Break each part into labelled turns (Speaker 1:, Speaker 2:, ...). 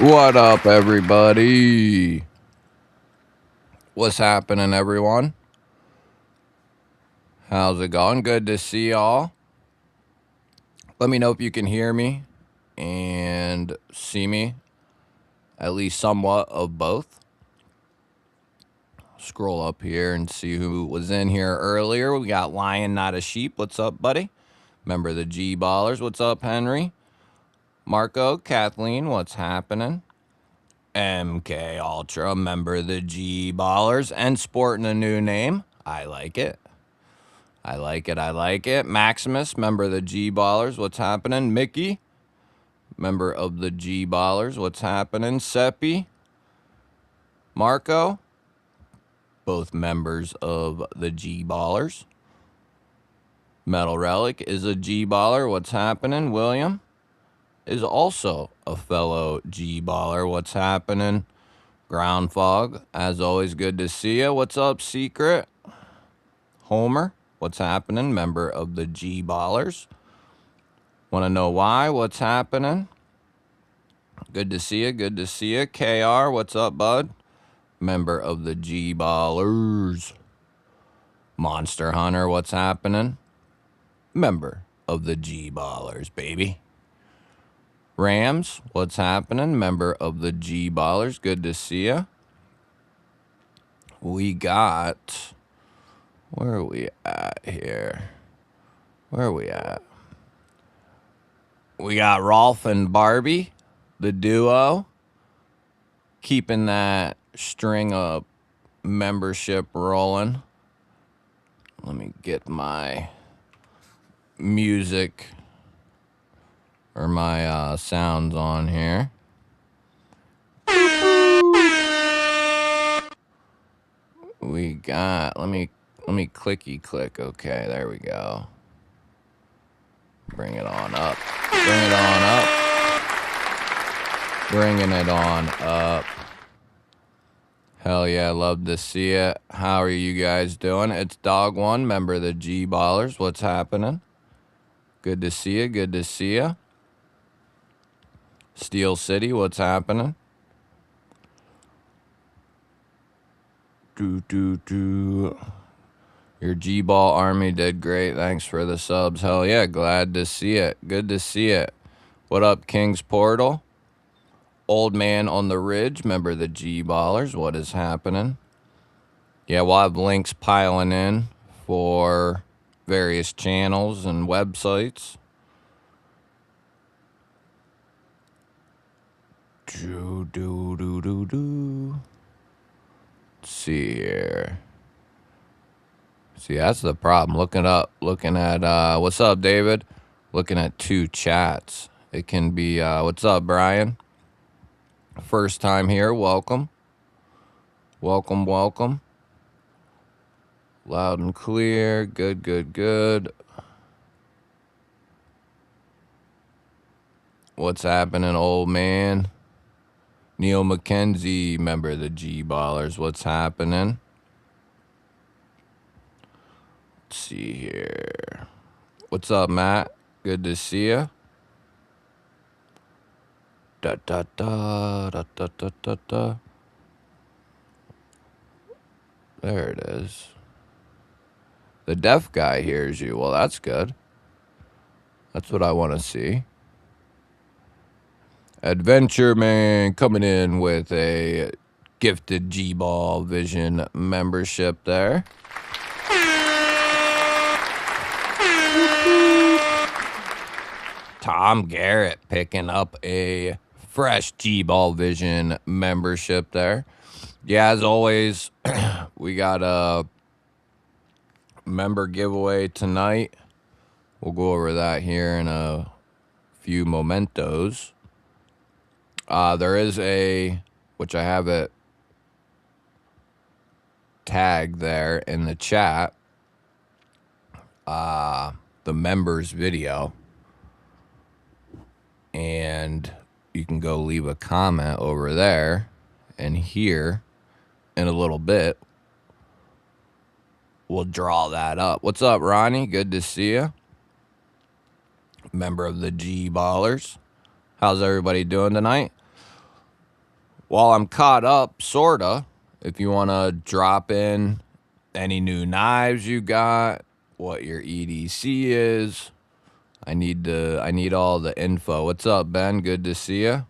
Speaker 1: What up, everybody? What's happening, everyone? How's it going? Good to see y'all. Let me know if you can hear me and see me, at least somewhat of both. Scroll up here and see who was in here earlier. We got Lion, Not a Sheep. What's up, buddy? Member of the G-Ballers. What's up, Henry? Marco, Kathleen, what's happening? MK Ultra, member of the G-Ballers, and sporting a new name. I like it. I like it. Maximus, member of the G-Ballers. What's happening? Mickey, member of the G-Ballers. What's happening? Seppi, Marco, both members of the G-Ballers. Metal Relic is a G-Baller. What's happening? William is also a fellow G-Baller. What's happening? Ground Fog, as always, good to see you. What's up, Secret? Homer, what's happening? Member of the G-Ballers. Want to know why? What's happening? Good to see you. Good to see you. KR, what's up, bud? Member of the G-Ballers. Monster Hunter, what's happening? Member of the G-Ballers, baby. Rams, what's happening? Member of the G-Ballers. Good to see you. We got... Where are we at here? Where are we at? We got Rolf and Barbie, the duo, keeping that string of membership rolling. Let me get my music or my sounds on here. We got, let me clicky click. Okay, there we go. Bring it on up. Bring it on up. Bringing it on up. Hell yeah, love to see it. How are you guys doing? It's Dog One, member of the G-Ballers. What's happening? Good to see you. Good to see you. Steel City, what's happening? Your G-Ball army did great. Thanks for the subs. Hell yeah, glad to see it. Good to see it. What up, King's Portal? Old Man on the Ridge, member of the G-Ballers. What is happening? Yeah, we'll have links piling in for various channels and websites. Let's see here. See, that's the problem. Looking at, what's up, David? Looking at two chats. It can be, what's up, Brian? First time here, welcome. Welcome, welcome. Loud and clear, good, good, good. What's happening, old man? Neil McKenzie, member of the G-Ballers. What's happening? Let's see here. What's up, Matt? Good to see you. Da da da da da da da da. There it is. The deaf guy hears you. Well, that's good. That's what I want to see. Adventure Man coming in with a gifted G-Ball Vision membership there. Tom Garrett picking up a fresh G-Ball Vision membership there. Yeah, as always, we got a member giveaway tonight. We'll go over that here in a few momentos. There is a, which I have it tagged there in the chat, the members video. And you can go leave a comment over there, and here in a little bit we'll draw that up. What's up, Ronnie? Good to see you. Member of the G-Ballers. How's everybody doing tonight? while I'm caught up, sorta, if you want to drop in any new knives you got, what your EDC is. I need all the info. What's up, Ben? Good to see you.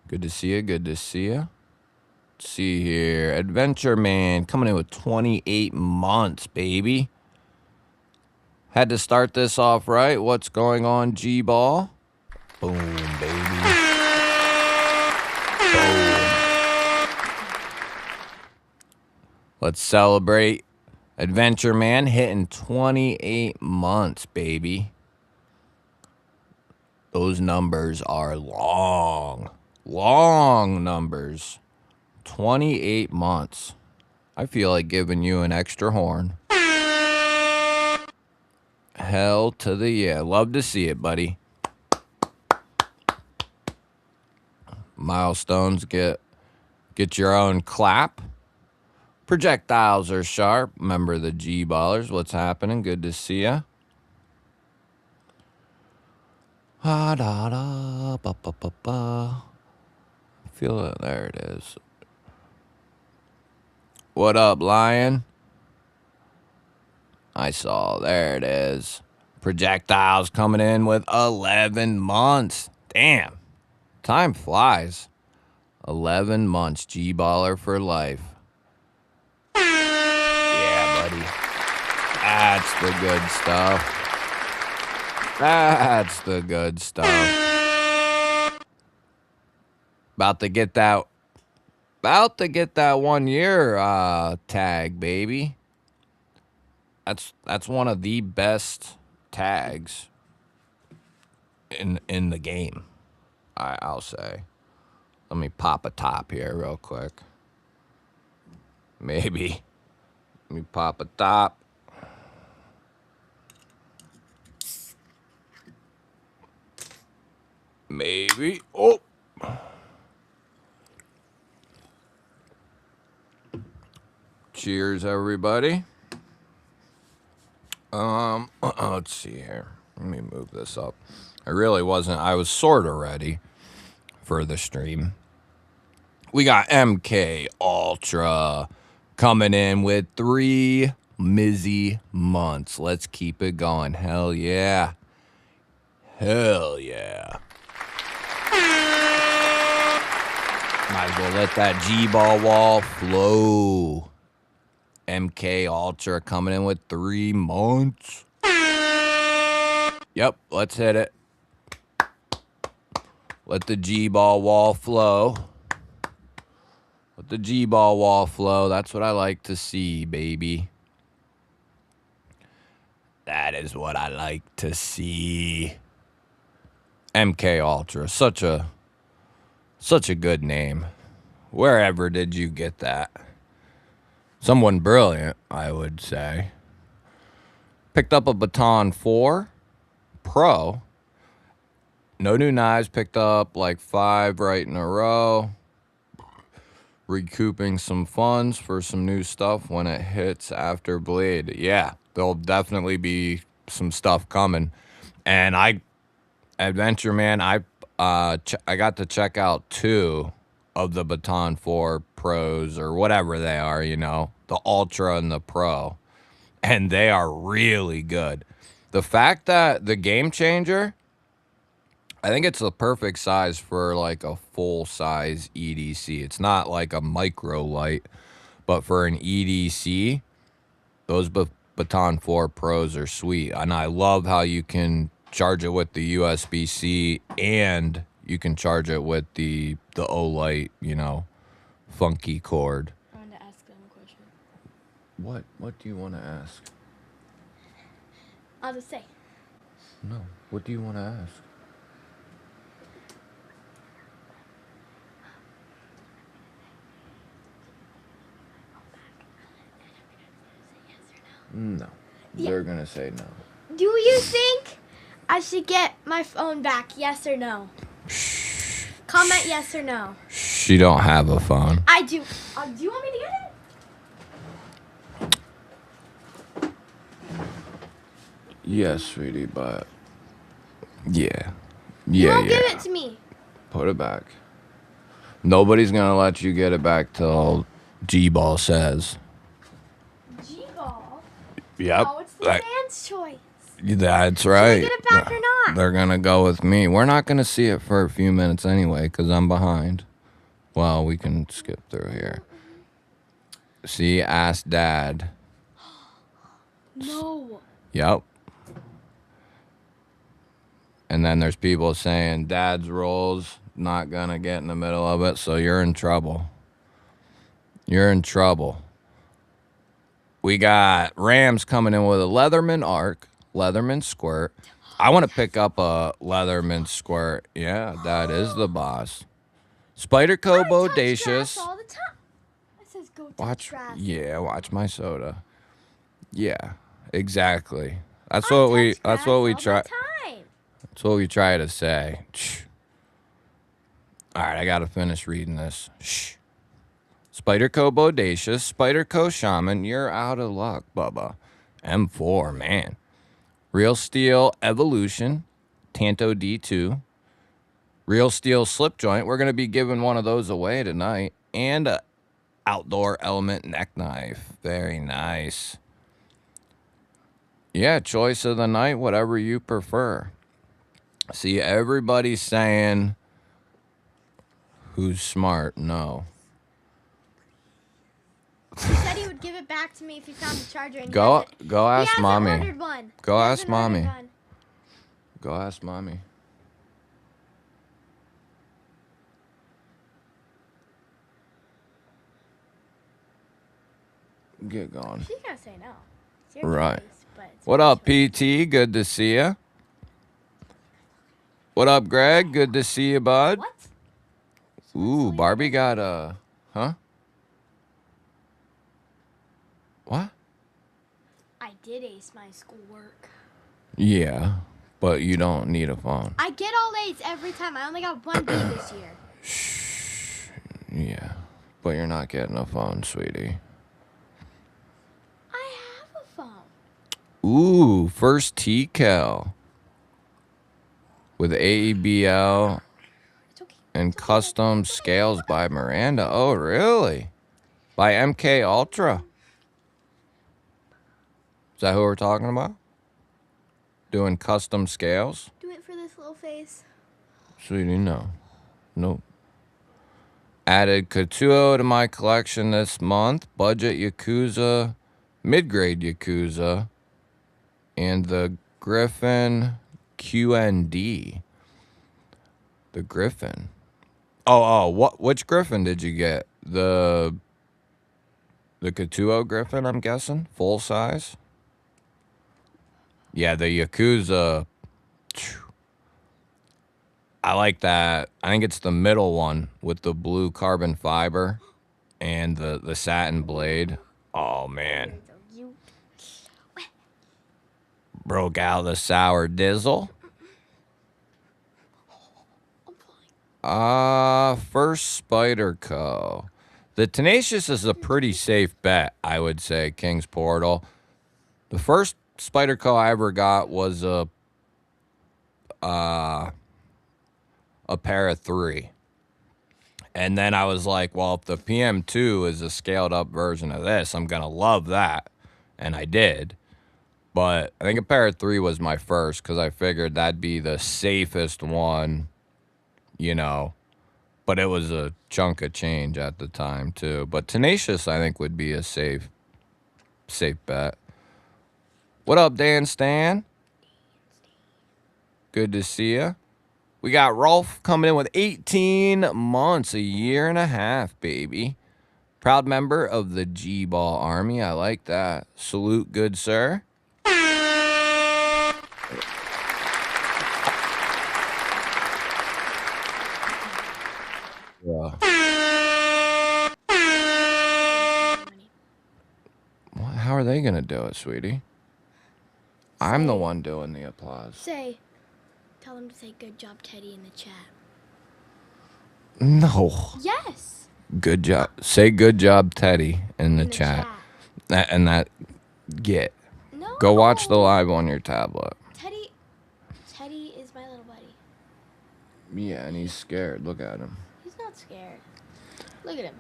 Speaker 1: Good to see you. Good to see you. Let's see here. Adventure Man coming in with 28 months, baby. Had to start this off right. What's going on, GBall? Boom, baby. Boom. Let's celebrate Adventure Man hitting 28 months, baby. Those numbers are long numbers. 28 months. I feel like giving you an extra horn. Hell to the yeah. Love to see it, buddy. Milestones get your own clap. Projectiles are sharp. Remember the G-ballers. What's happening? Good to see ya. Ah, da, da, ba, ba, ba, ba. Feel it. There it is. What up, Lion? I saw. There it is. Projectiles coming in with 11 months. Damn. Time flies. 11 months. G-baller for life. Yeah, buddy. That's the good stuff. That's the good stuff. About to get that 1 year tag, baby. That's one of the best tags in the game. I'll say. Let me pop a top here real quick. Maybe. Let me pop a top. Maybe. Oh. Cheers, everybody. Let's see here. Let me move this up. I was sort of ready for the stream. We got MK Ultra coming in with 3 Mizzy months. Let's keep it going. Hell yeah. Hell yeah. Might as well let that G-ball wall flow. MK Ultra coming in with 3 months. Yep, let's hit it. Let the G-ball wall flow. Let the G-ball wall flow. That's what I like to see, baby. That is what I like to see. MK Ultra, such a good name. Wherever did you get that? Someone brilliant, I would say. Picked up a Baton 4 Pro. No new knives. Picked up like 5 right in a row. Recouping some funds for some new stuff when it hits after Blade. Yeah, there'll definitely be some stuff coming. And Adventure Man, I got to check out 2 of the Baton 4 Pros or whatever they are, you know, the Ultra and the Pro. And they are really good. The fact that the Game Changer, I think it's the perfect size for like a full-size EDC. It's not like a micro light, but for an EDC, those Baton 4 Pros are sweet. And I love how you can charge it with the USB-C and you can charge it with the O-Light, you know, funky cord.
Speaker 2: I want to ask them a question.
Speaker 1: What do you want to ask?
Speaker 2: I'll just say.
Speaker 1: No. What do you want to ask? No.
Speaker 2: Yeah.
Speaker 1: They're going to say no.
Speaker 2: Do you think I should get my phone back? Yes or no? Comment yes or no.
Speaker 1: She don't have a phone.
Speaker 2: I do. Do you want me to get it?
Speaker 1: Yes, sweetie, but yeah.
Speaker 2: You won't give it to me.
Speaker 1: Put it back. Nobody's gonna let you get it back till GBall says.
Speaker 2: GBall?
Speaker 1: Yep.
Speaker 2: Oh, it's the fans' choice.
Speaker 1: That's right.
Speaker 2: Should I get it back or not?
Speaker 1: They're gonna go with me. We're not gonna see it for a few minutes anyway, because I'm behind. Well, we can skip through here. See, ask Dad.
Speaker 2: No.
Speaker 1: Yep. And then there's people saying Dad's role's not gonna get in the middle of it, so you're in trouble. You're in trouble. We got Rams coming in with a Leatherman Arc, Leatherman Squirt. I want to pick up a Leatherman Squirt. Yeah, that is the boss. Spyderco Bodacious.
Speaker 2: All the time. It says go touch
Speaker 1: Watch,
Speaker 2: grass.
Speaker 1: yeah, watch my soda. Yeah, exactly. That's
Speaker 2: I
Speaker 1: what we.
Speaker 2: touch
Speaker 1: That's
Speaker 2: grass
Speaker 1: what we
Speaker 2: all the
Speaker 1: try.
Speaker 2: time.
Speaker 1: That's what we try to say. Shh. All right, I gotta finish reading this. Shh. Spyderco Bodacious, Spyderco Shaman, you're out of luck, Bubba. M4, man. Real Steel Evolution, Tanto D2. Real Steel Slip Joint, we're going to be giving one of those away tonight. And a Outdoor Element Neck Knife. Very nice. Yeah, choice of the night, whatever you prefer. See, everybody's saying who's smart. No.
Speaker 2: He said he would give it back to me if he found the charger. And
Speaker 1: Go ask
Speaker 2: he hasn't
Speaker 1: Mommy.
Speaker 2: ordered one.
Speaker 1: Go
Speaker 2: He
Speaker 1: ask
Speaker 2: hasn't ordered
Speaker 1: Mommy.
Speaker 2: one.
Speaker 1: Go ask Mommy. Get going.
Speaker 2: She's gonna say no. It's your
Speaker 1: Right.
Speaker 2: choice, but it's
Speaker 1: What
Speaker 2: my
Speaker 1: up,
Speaker 2: choice.
Speaker 1: PT? Good to see ya. What up, Greg? Good to see you, bud.
Speaker 2: What?
Speaker 1: Ooh, Barbie got a... Huh? What?
Speaker 2: I did ace my schoolwork.
Speaker 1: Yeah, but you don't need a phone.
Speaker 2: I get all A's every time. I only got one B this year.
Speaker 1: Shh. Yeah, but you're not getting a phone, sweetie.
Speaker 2: I have a phone.
Speaker 1: Ooh, first T-Cal. With AEBL
Speaker 2: It's okay.
Speaker 1: and custom scales by Miranda. Oh, really? By MK Ultra. Is that who we're talking about? Doing custom scales?
Speaker 2: Do it for this little face.
Speaker 1: Sweetie, no. Nope. Added Katuo to my collection this month. Budget Yakuza, mid-grade Yakuza, and the Griffin QND. The Griffin. Oh, which Griffin did you get? The Katuo Griffin, I'm guessing? Full size? Yeah, the Yakuza. I like that. I think it's the middle one with the blue carbon fiber and the satin blade. Oh, man. Broke out the sour dizzle. First Spyderco. The Tenacious is a pretty safe bet, I would say, King's Portal. The first Spyderco I ever got was a pair of 3. And then I was like, well, if the PM2 is a scaled up version of this, I'm going to love that. And I did. But I think a pair of 3 was my first because I figured that'd be the safest one, you know. But it was a chunk of change at the time, too. But Tenacious, I think, would be a safe bet. What up, Dan Stan? Good to see ya. We got Rolf coming in with 18 months, a year and a half, baby. Proud member of the GBall Army. I like that. Salute, good sir. Yeah. How are they going to do it, sweetie? I'm the one doing the applause.
Speaker 2: Tell them to say good job, Teddy, in the chat.
Speaker 1: No.
Speaker 2: Yes.
Speaker 1: Good job. Say good job, Teddy, in the chat. That get.
Speaker 2: No.
Speaker 1: Go watch the live on your tablet.
Speaker 2: Teddy is my little buddy.
Speaker 1: Yeah, and he's scared. Look at him.
Speaker 2: He's not scared. Look at him.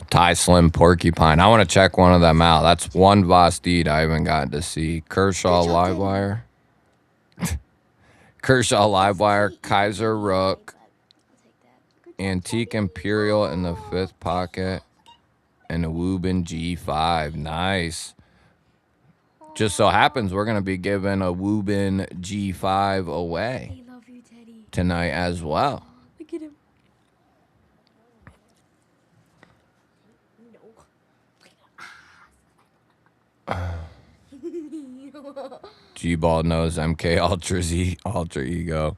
Speaker 1: Ty Slim Porcupine. I want to check one of them out. That's one Vosteed I haven't gotten to see. Kershaw
Speaker 2: Good job,
Speaker 1: Livewire. Kershaw Livewire. Kaiser Rook. Antique Imperial in the 5th pocket. And a Woobin G5. Nice. Just so happens we're going to be giving a Woobin G5 away
Speaker 2: I love you, Teddy.
Speaker 1: tonight as well.
Speaker 2: Look at him. No.
Speaker 1: GBall knows MK Ultra Ego.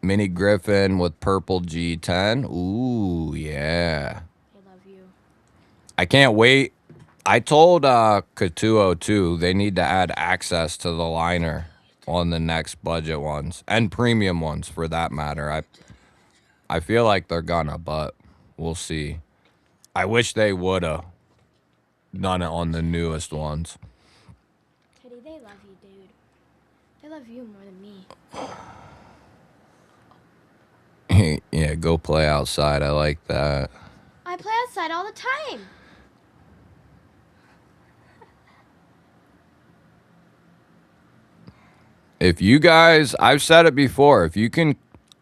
Speaker 1: Mini Griffin with purple G10. Ooh, yeah.
Speaker 2: I love you.
Speaker 1: I can't wait. I told Katuo too, they need to add access to the liner on the next budget ones and premium ones for that matter. I feel like they're gonna, but we'll see. I wish they woulda done it on the newest ones.
Speaker 2: Teddy, they love you, dude. They love you more than me.
Speaker 1: Yeah, go play outside. I like that.
Speaker 2: I play outside all the time.
Speaker 1: If you guys, I've said it before, if you can,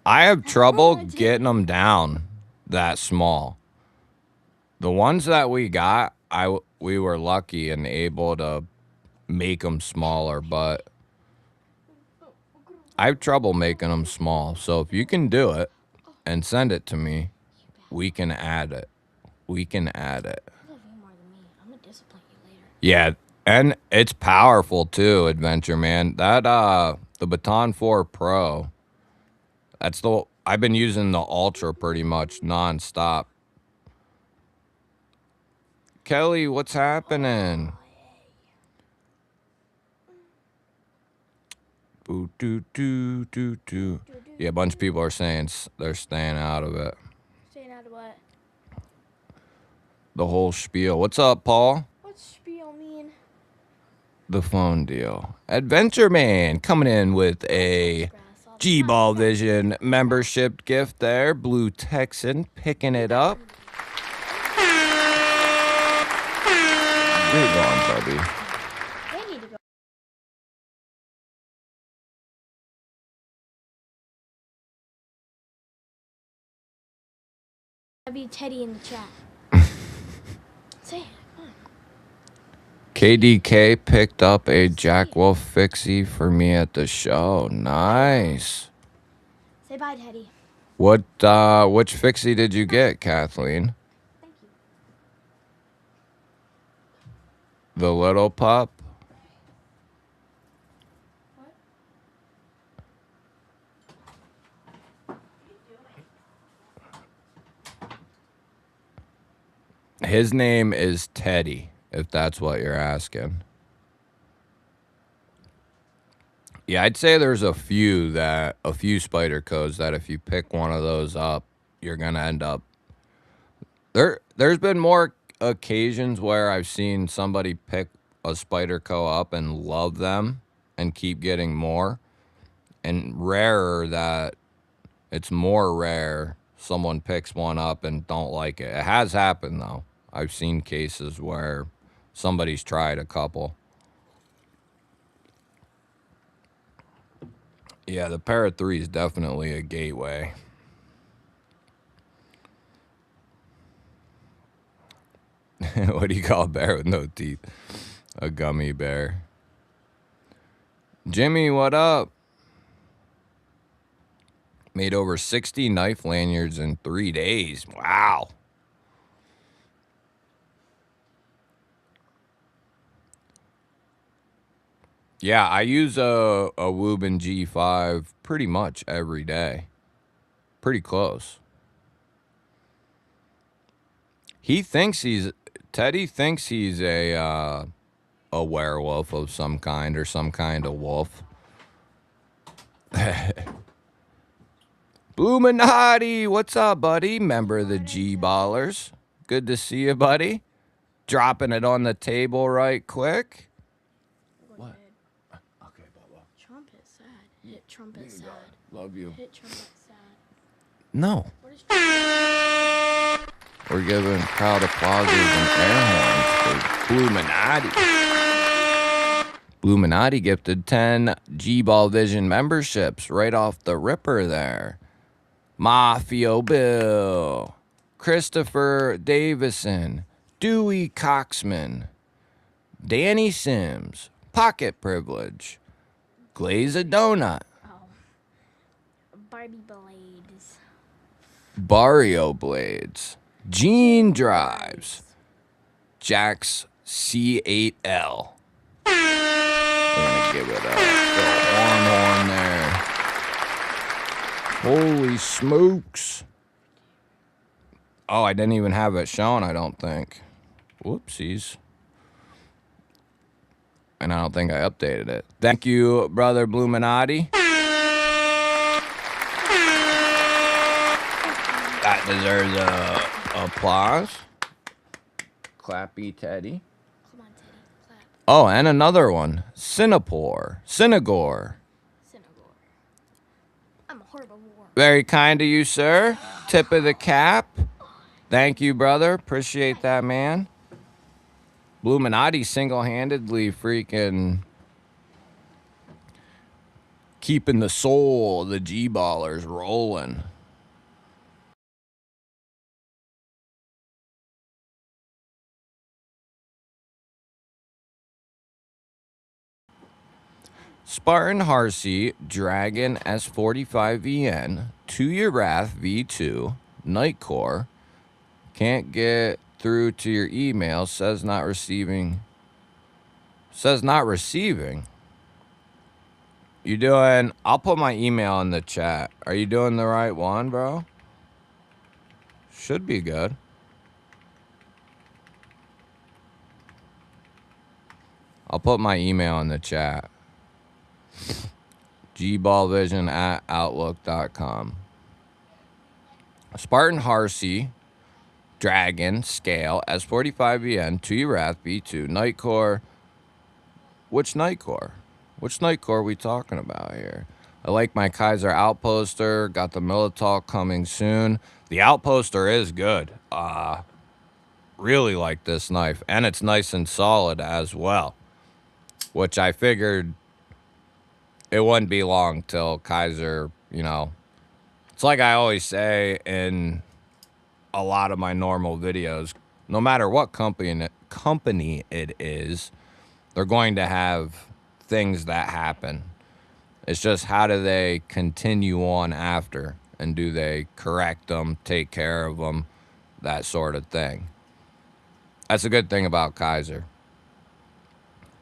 Speaker 1: I have trouble getting them down that small. The ones that we got, we were lucky and able to make them smaller, but I have trouble making them small. So if you can do it and send it to me, we can add it. We can add it.
Speaker 2: You love you more than me. I'm gonna discipline you later.
Speaker 1: Yeah, and it's powerful too, Adventure Man. That the Baton 4 Pro. That's I've been using the Ultra pretty much nonstop. Kelly, what's happening? Boo doo doo doo doo. Yeah, a bunch of people are saying they're staying out of it.
Speaker 2: Staying out of what?
Speaker 1: The whole spiel. What's up, Paul?
Speaker 2: What's spiel mean?
Speaker 1: The phone deal. Adventure Man coming in with a GBall Vision membership gift there. Blue Texan picking it up. You're gone, buddy.
Speaker 2: They need to go. I'll be Teddy in the chat. Say it. Come on.
Speaker 1: KDK picked up a Jack Wolf fixie for me at the show. Nice.
Speaker 2: Say bye, Teddy.
Speaker 1: Which fixie did you get, Kathleen?
Speaker 2: Thank you.
Speaker 1: The little pup?
Speaker 2: What?
Speaker 1: His name is Teddy, if that's what you're asking. Yeah, I'd say there's a few spider codes that if you pick one of those up, you're gonna end up. There's been more occasions where I've seen somebody pick a spider co up and love them and keep getting more, and rarer that it's more rare someone picks one up and don't like it. It has happened though. I've seen cases where somebody's tried a couple. Yeah, the Parrot 3 is definitely a gateway. What do you call a bear with no teeth? A gummy bear. Jimmy, what up? Made over 60 knife lanyards in 3 days. Wow. Yeah, I use a Woobin G5 pretty much every day. Pretty close. Teddy thinks he's a werewolf of some kind or some kind of wolf. Bluminati, what's up, buddy? Member of the G-Ballers. Good to see you, buddy. Dropping it on the table right quick.
Speaker 2: What? Okay, Bubba. Trump is sad. Trump is sad.
Speaker 1: Love you.
Speaker 2: Hit trumpet sound.
Speaker 1: No.
Speaker 2: What is trumpet?
Speaker 1: We're giving crowd applauses and air horns for Bluminati. Bluminati gifted 10 GBall Vision memberships right off the ripper there. Mafio Bill, Christopher Davison, Dewey Coxman, Danny Sims, Pocket Privilege, Glaze a Donut,
Speaker 2: Oh. Barbie Blades.
Speaker 1: Barrio Blades, Gene Drives, Jax C8L. We're gonna give it a little horn there. Holy smokes. Oh, I didn't even have it shown, I don't think. Whoopsies. And I don't think I updated it. Thank you, brother Bluminati. That deserves applause. Clappy Teddy.
Speaker 2: Come on, Teddy. Clap.
Speaker 1: Oh, and another one. Sinagore.
Speaker 2: Synagore. I'm a herbivore.
Speaker 1: Very kind of you, sir. Tip of the cap. Thank you, brother. Appreciate that, man. Bluminati single-handedly freaking keeping the soul of the G-ballers rolling. Spartan Harsey, Dragon S45VN, To Your Wrath V2, Nightcore, can't get through to your email, says not receiving. Says not receiving. You doing, I'll put my email in the chat. Are you doing the right one, bro? Should be good. I'll put my email in the chat. gballvision@outlook.com. Spartan Harsey, Dragon, Scale, S45VN, To Your Wrath, B2, Nightcore. Which Nightcore? Which Nightcore are we talking about here? I like my Kaiser Outposter. Got the Militol coming soon. The Outposter is good. Really like this knife. And it's nice and solid as well. Which I figured it wouldn't be long till Kaiser, you know. It's like I always say in a lot of my normal videos, no matter what company it is, they're going to have things that happen. It's just how do they continue on after, and do they correct them, take care of them, that sort of thing. That's a good thing about Kaiser.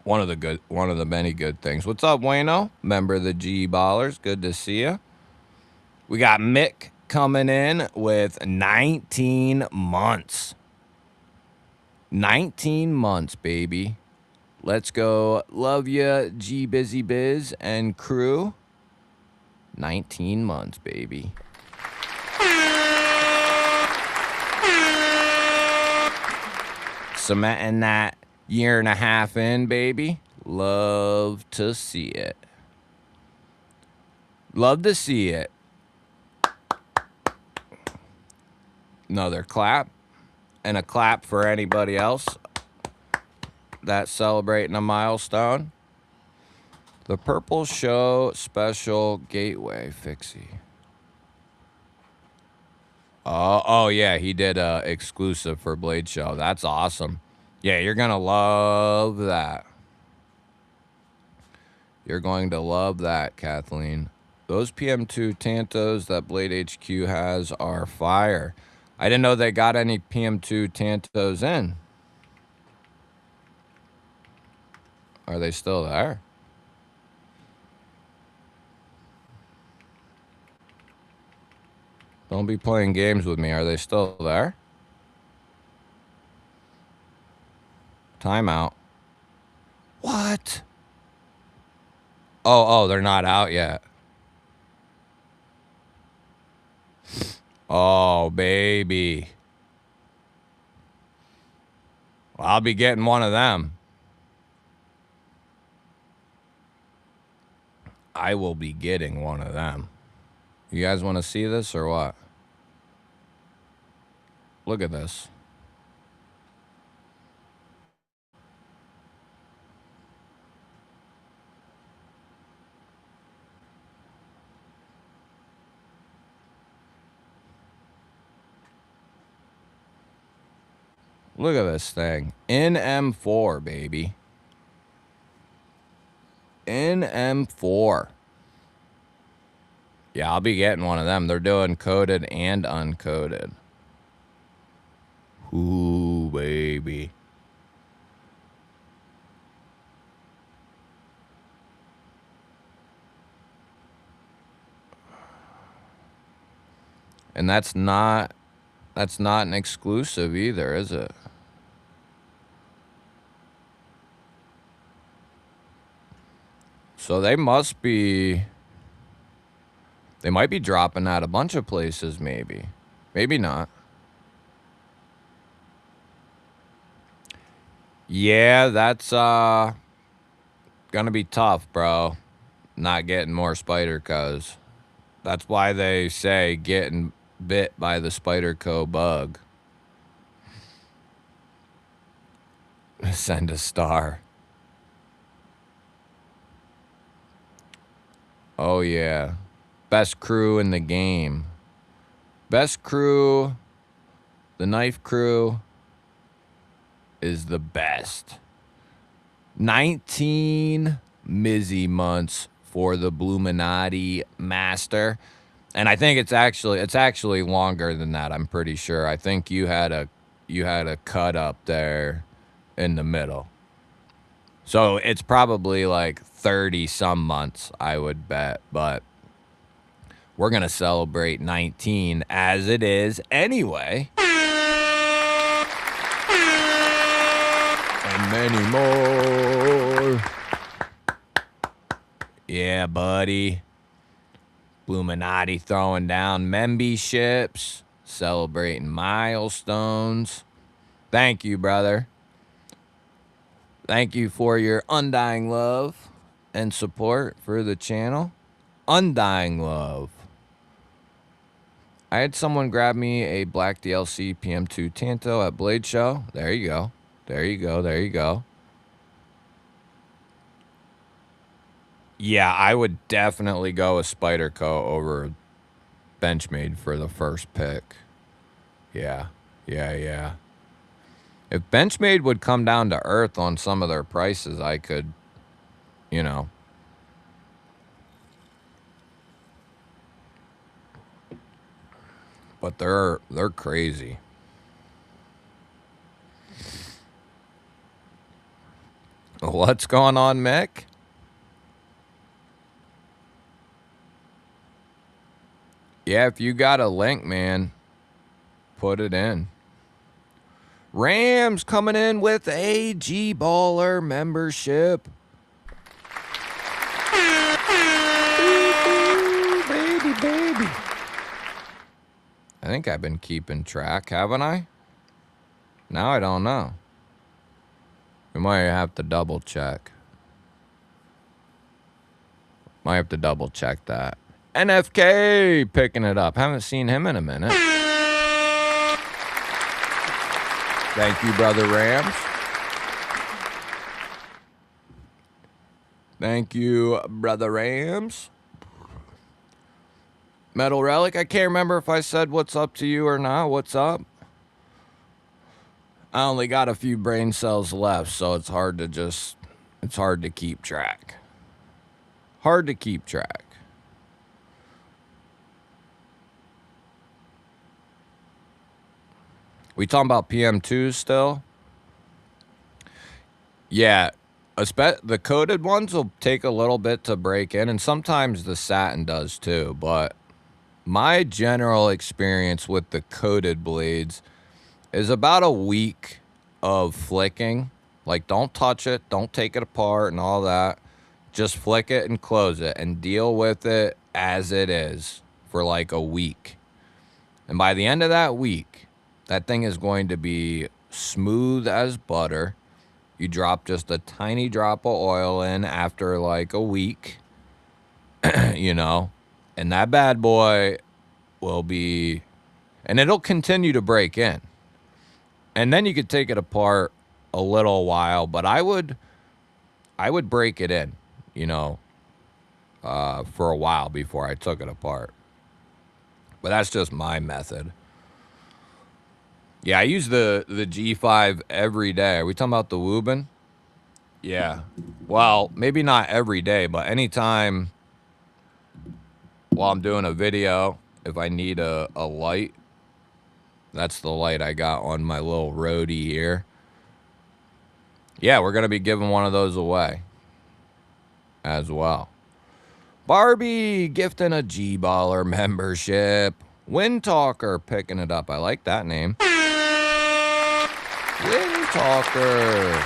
Speaker 1: One of the many good things. What's up, Wayno? Member of the G Ballers. Good to see you. We got Mick coming in with 19 months. 19 months, baby. Let's go. Love ya, G Busy Biz and crew. 19 months, baby. Cementing that year and a half in, baby. Love to see it. Love to see it. Another clap. And a clap for anybody else that's celebrating a milestone. The Purple Show Special Gateway Fixie. Oh yeah, he did a exclusive for Blade Show. That's awesome. Yeah, you're gonna love that. You're going to love that, Kathleen. Those PM2 Tantos that Blade HQ has are fire. I didn't know they got any PM2 Tantos in. Are they still there? Don't be playing games with me. Are they still there? Timeout. What? Oh, they're not out yet. Oh, baby. Well, I'll be getting one of them. I will be getting one of them. You guys want to see this or what? Look at this. Look at this thing. NM4, baby. NM4. Yeah, I'll be getting one of them. They're doing coated and uncoated. Ooh, baby. And that's not an exclusive either, is it? So they might be dropping at a bunch of places, maybe. Maybe not. Yeah, that's gonna be tough, bro. Not getting more Spydercos. That's why they say getting bit by the Spyderco bug. Send a star. Oh, yeah. Best crew in the game. Best crew, the knife crew, is the best. 19 Mizzy months for the Bluminati Master. And I think it's actually longer than that, I'm pretty sure. I think you had a cut up there in the middle. So it's probably like 30 some months, I would bet, but we're going to celebrate 19 as it is anyway. And many more. Yeah, buddy. Bluminati throwing down memberships, celebrating milestones. Thank you, brother. Thank you for your undying love and support for the channel. Undying love. I had someone grab me a black DLC PM2 Tanto at Blade Show. There you go. There you go. There you go. Yeah, I would definitely go with Spyderco over Benchmade for the first pick. Yeah. Yeah. If Benchmade would come down to earth on some of their prices, I could, you know. But they're crazy. What's going on, Mick? Yeah, if you got a link, man, put it in. Rams coming in with a GBaller membership. Ooh, baby. I think I've been keeping track, haven't I? Now I don't know. We might have to double check. Might have to double check that. NFK picking it up. Haven't seen him in a minute. Thank you, Brother Rams. Thank you, Brother Rams. Metal Relic, I can't remember if I said what's up to you or not. What's up? I only got a few brain cells left, so it's hard to keep track. Hard to keep track. We talking about PM2s still? Yeah, the coated ones will take a little bit to break in, and sometimes the satin does too, but my general experience with the coated blades is about a week of flicking. Like, don't touch it, don't take it apart and all that. Just flick it and close it and deal with it as it is for like a week. And by the end of that week, that thing is going to be smooth as butter. You drop just a tiny drop of oil in after like a week, you know, And that bad boy will be, and it'll continue to break in. And then you could take it apart a little while, but I would break it in, for a while before I took it apart. But that's just my method. Yeah, I use the G5 every day. Are we talking about the Woobin? Yeah. Well, maybe not every day, but anytime while I'm doing a video, if I need a light, that's the light I got on my little roadie here. Yeah, we're going to be giving one of those away as well. Barbie gifting a G-Baller membership. Wind Talker picking it up. I like that name. Wind Talker.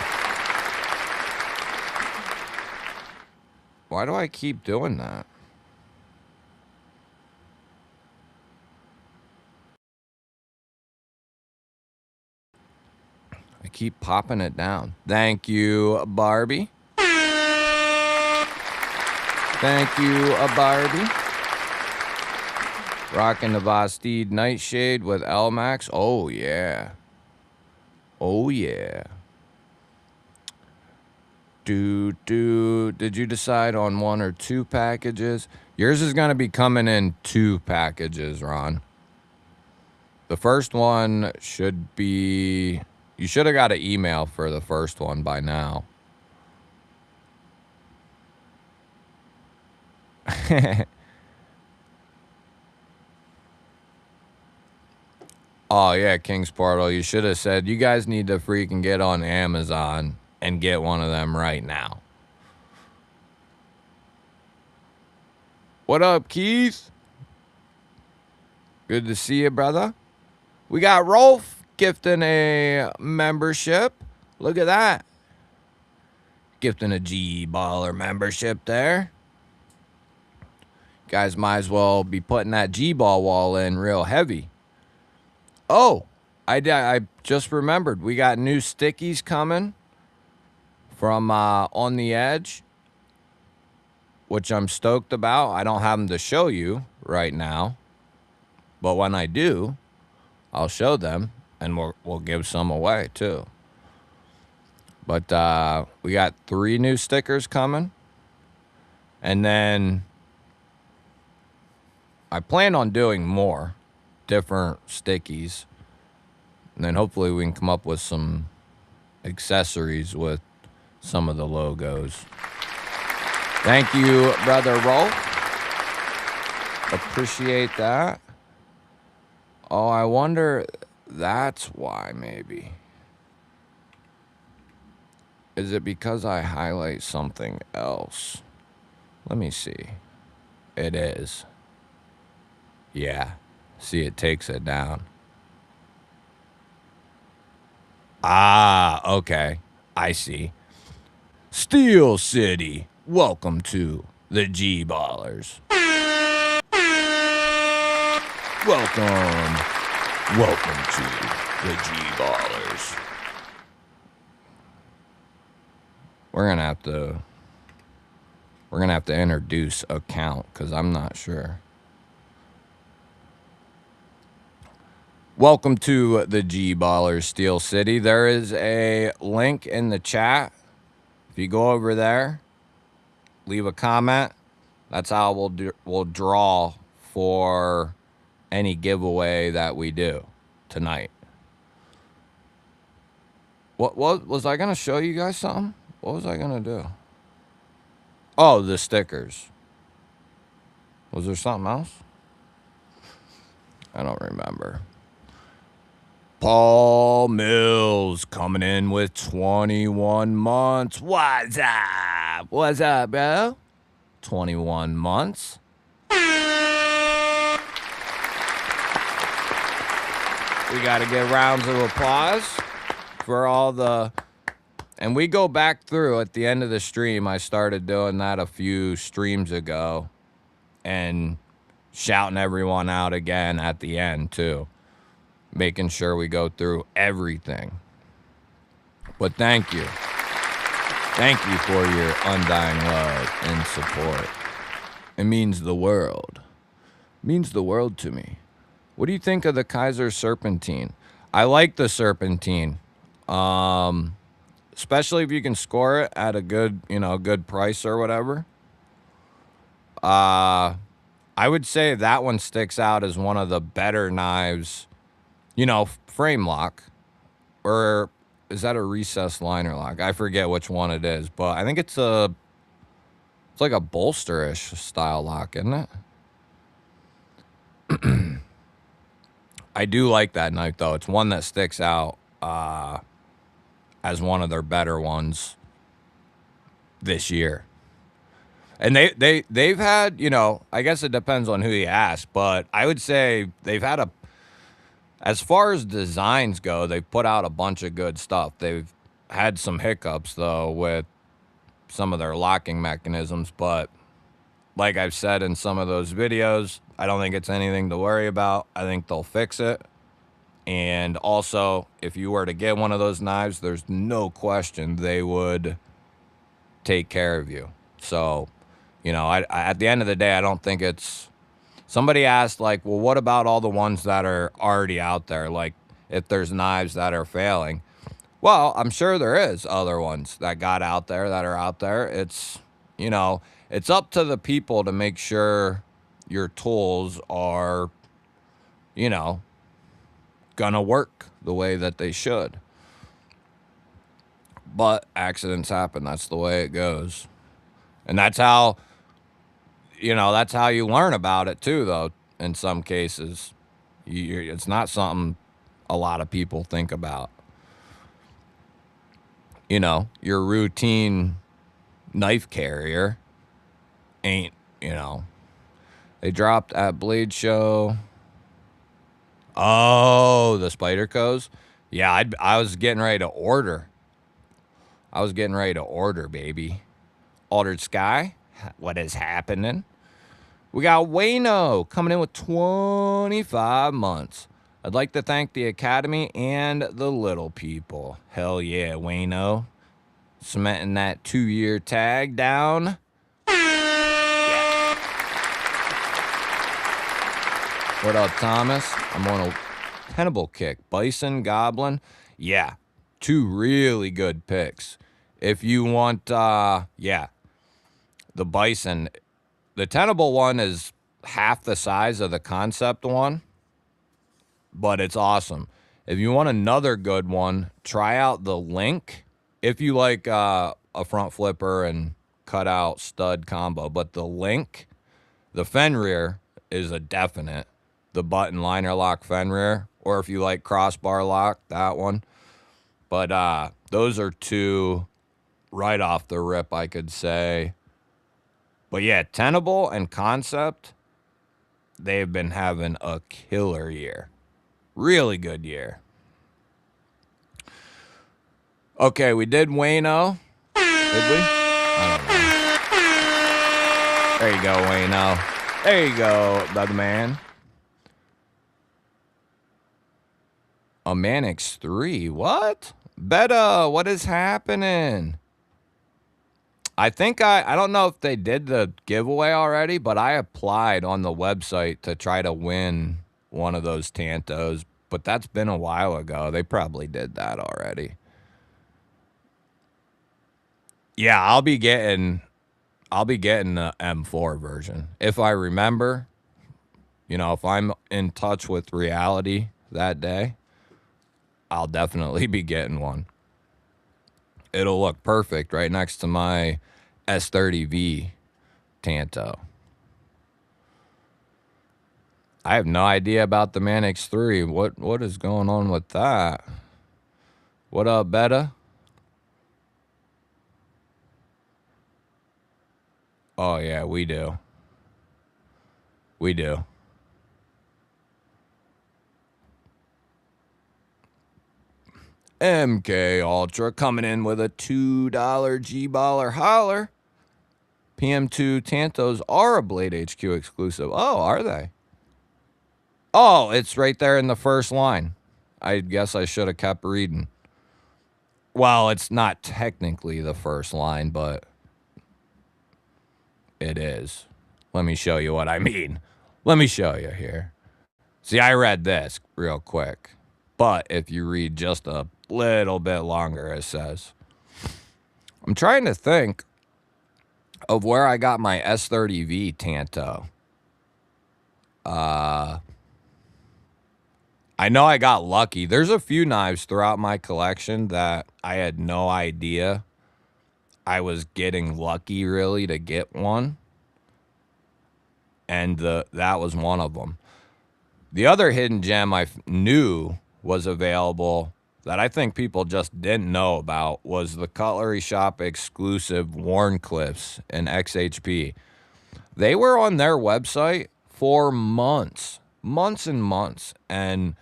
Speaker 1: Why do I keep doing that? I keep popping it down. Thank you, Barbie. Thank you, Barbie. Rocking the Vastid Nightshade with L-Max. Oh, yeah. Oh, yeah. Did you decide on 1 or 2 packages? Yours is going to be coming in 2 packages, Ron. The first one should be... You should have got an email for the first one by now. Oh, yeah, King's Portal. You should have said, you guys need to freaking get on Amazon and get one of them right now. What up, Keith? Good to see you, brother. We got Rolf gifting a membership. Look at that. Gifting a G-Baller membership there. Guys might as well be putting that G-Ball wall in real heavy. Oh, I just remembered. We got new stickies coming from On the Edge, which I'm stoked about. I don't have them to show you right now, but when I do, I'll show them, and we'll give some away too. But we got 3 new stickers coming, and then I plan on doing more different stickies, and then hopefully we can come up with some accessories with some of the logos. Thank you, Brother Rolf. Appreciate that. Oh, I wonder, that's why maybe. Is it because I highlight something else? Let me see. It is. Yeah. See, it takes it down. Ah, okay. I see. Steel City, welcome to the G-Ballers. Welcome to the G-Ballers. We're gonna have to introduce a count because I'm not sure. Welcome to the G-Ballers, Steel City. There is a link in the chat. If you go over there, leave a comment. That's how we'll draw for any giveaway that we do tonight. What was I gonna show you guys something? What was I gonna do? Oh, the stickers. Was there something else? I don't remember. Paul Mills coming in with 21 months. What's up? What's up, bro? 21 months. We got to get rounds of applause for all the... And we go back through at the end of the stream. I started doing that a few streams ago. And shouting everyone out again at the end, too. Making sure we go through everything. But thank you. Thank you for your undying love and support. It means the world. Means the world to me. What do you think of the Kaiser Serpentine? I like the Serpentine. Especially if you can score it at a good, good price or whatever. I would say that one sticks out as one of the better knives, frame lock. Or is that a recessed liner lock? I forget which one it is, but I think it's like a bolster-ish style lock, isn't it? I do like that knife, though. It's one that sticks out as one of their better ones this year. And they've had, I guess it depends on who you ask, but I would say they've had as far as designs go, they've put out a bunch of good stuff. They've had some hiccups, though, with some of their locking mechanisms, but like I've said in some of those videos, I don't think it's anything to worry about. I think they'll fix it. And also, if you were to get one of those knives, there's no question they would take care of you. So, I at the end of the day, I don't think it's... Somebody asked, like, well, what about all the ones that are already out there? Like, if there's knives that are failing. Well, I'm sure there is other ones that got out there that are out there. It's, it's up to the people to make sure your tools are, gonna work the way that they should. But accidents happen. That's the way it goes. And that's how, that's how you learn about it too, though, in some cases. It's not something a lot of people think about. Your routine knife carrier ain't, They dropped at Blade Show. Oh, the Spyderco's? Yeah, I was getting ready to order. Baby. Altered Sky? What is happening? We got Wayno coming in with 25 months. I'd like to thank the Academy and the little people. Hell yeah, Wayno. Cementing that 2-year tag down. Yeah. What up, Thomas? I'm on a tenable kick. Bison, Goblin. Yeah, 2 really good picks. If you want, the Bison... The tenable one is half the size of the concept one, but it's awesome. If you want another good one, try out the Link. If you like a front flipper and cutout stud combo, but the Link, the Fenrir is a definite. The button liner lock Fenrir, or if you like crossbar lock, that one. But those are 2 right off the rip, I could say. But yeah, Tenable and Concept, they've been having a killer year. Really good year. Okay, we did Wayno. Did we? I don't know. There you go, Wayno. There you go, brother man. A Manix 3. What? Beta, what is happening? I think I don't know if they did the giveaway already, but I applied on the website to try to win one of those Tantos, but that's been a while ago. They probably did that already. Yeah, I'll be getting the M4 version. If I remember, if I'm in touch with reality that day, I'll definitely be getting one. It'll look perfect right next to my S30V Tanto. I have no idea about the Manix 3. What is going on with that? What up, Beta? Oh, yeah, we do. We do. MK Ultra coming in with a $2 GBall holler. PM2 Tantos are a Blade HQ exclusive. Oh, are they? Oh, it's right there in the first line. I guess I should have kept reading. Well, it's not technically the first line, but it is. Let me show you what I mean. Let me show you here. See, I read this real quick. But if you read just a little bit longer, it says, I'm trying to think of where I got my S30V Tanto. I know I got lucky. There's a few knives throughout my collection that I had no idea I was getting lucky, really, to get one. And that was one of them. The other hidden gem I knew was available that I think people just didn't know about was the Cutlery Shop exclusive Warncliffs and XHP. They were on their website for months and months. And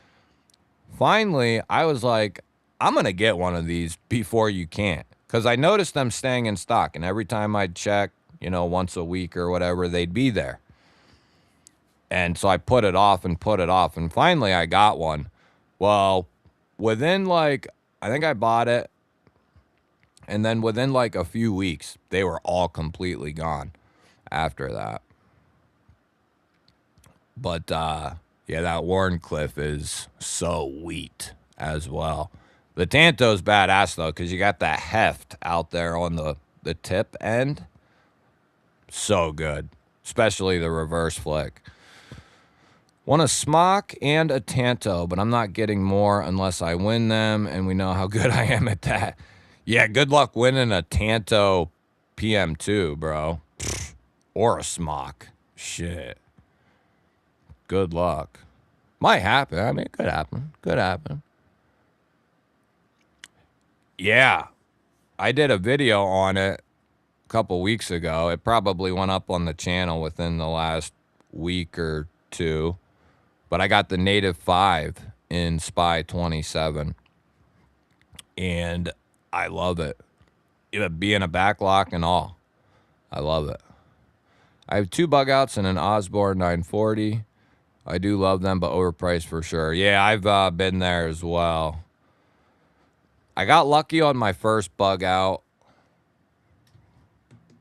Speaker 1: finally, I was like, I'm going to get one of these before you can't. Because I noticed them staying in stock. And every time I'd check, once a week or whatever, they'd be there. And so I put it off. And finally, I got one. Well, within I think I bought it. And then within a few weeks, they were all completely gone after that. But, yeah, that Warncliffe is so sweet as well. The Tanto's badass, though, because you got that heft out there on the tip end. So good. Especially the reverse flick. Want a smock and a Tanto, but I'm not getting more unless I win them, and we know how good I am at that. Yeah, good luck winning a Tanto PM2, bro. Or a smock. Shit. Good luck. Might happen. I mean, it could happen. Could happen. Yeah. I did a video on it a couple weeks ago. It probably went up on the channel within the last week or two. But I got the Native 5 in Spy 27. And I love it. It being a backlock and all. I love it. I have 2 bug outs and an Osborne 940. I do love them, but overpriced for sure. Yeah, I've been there as well. I got lucky on my first bug out,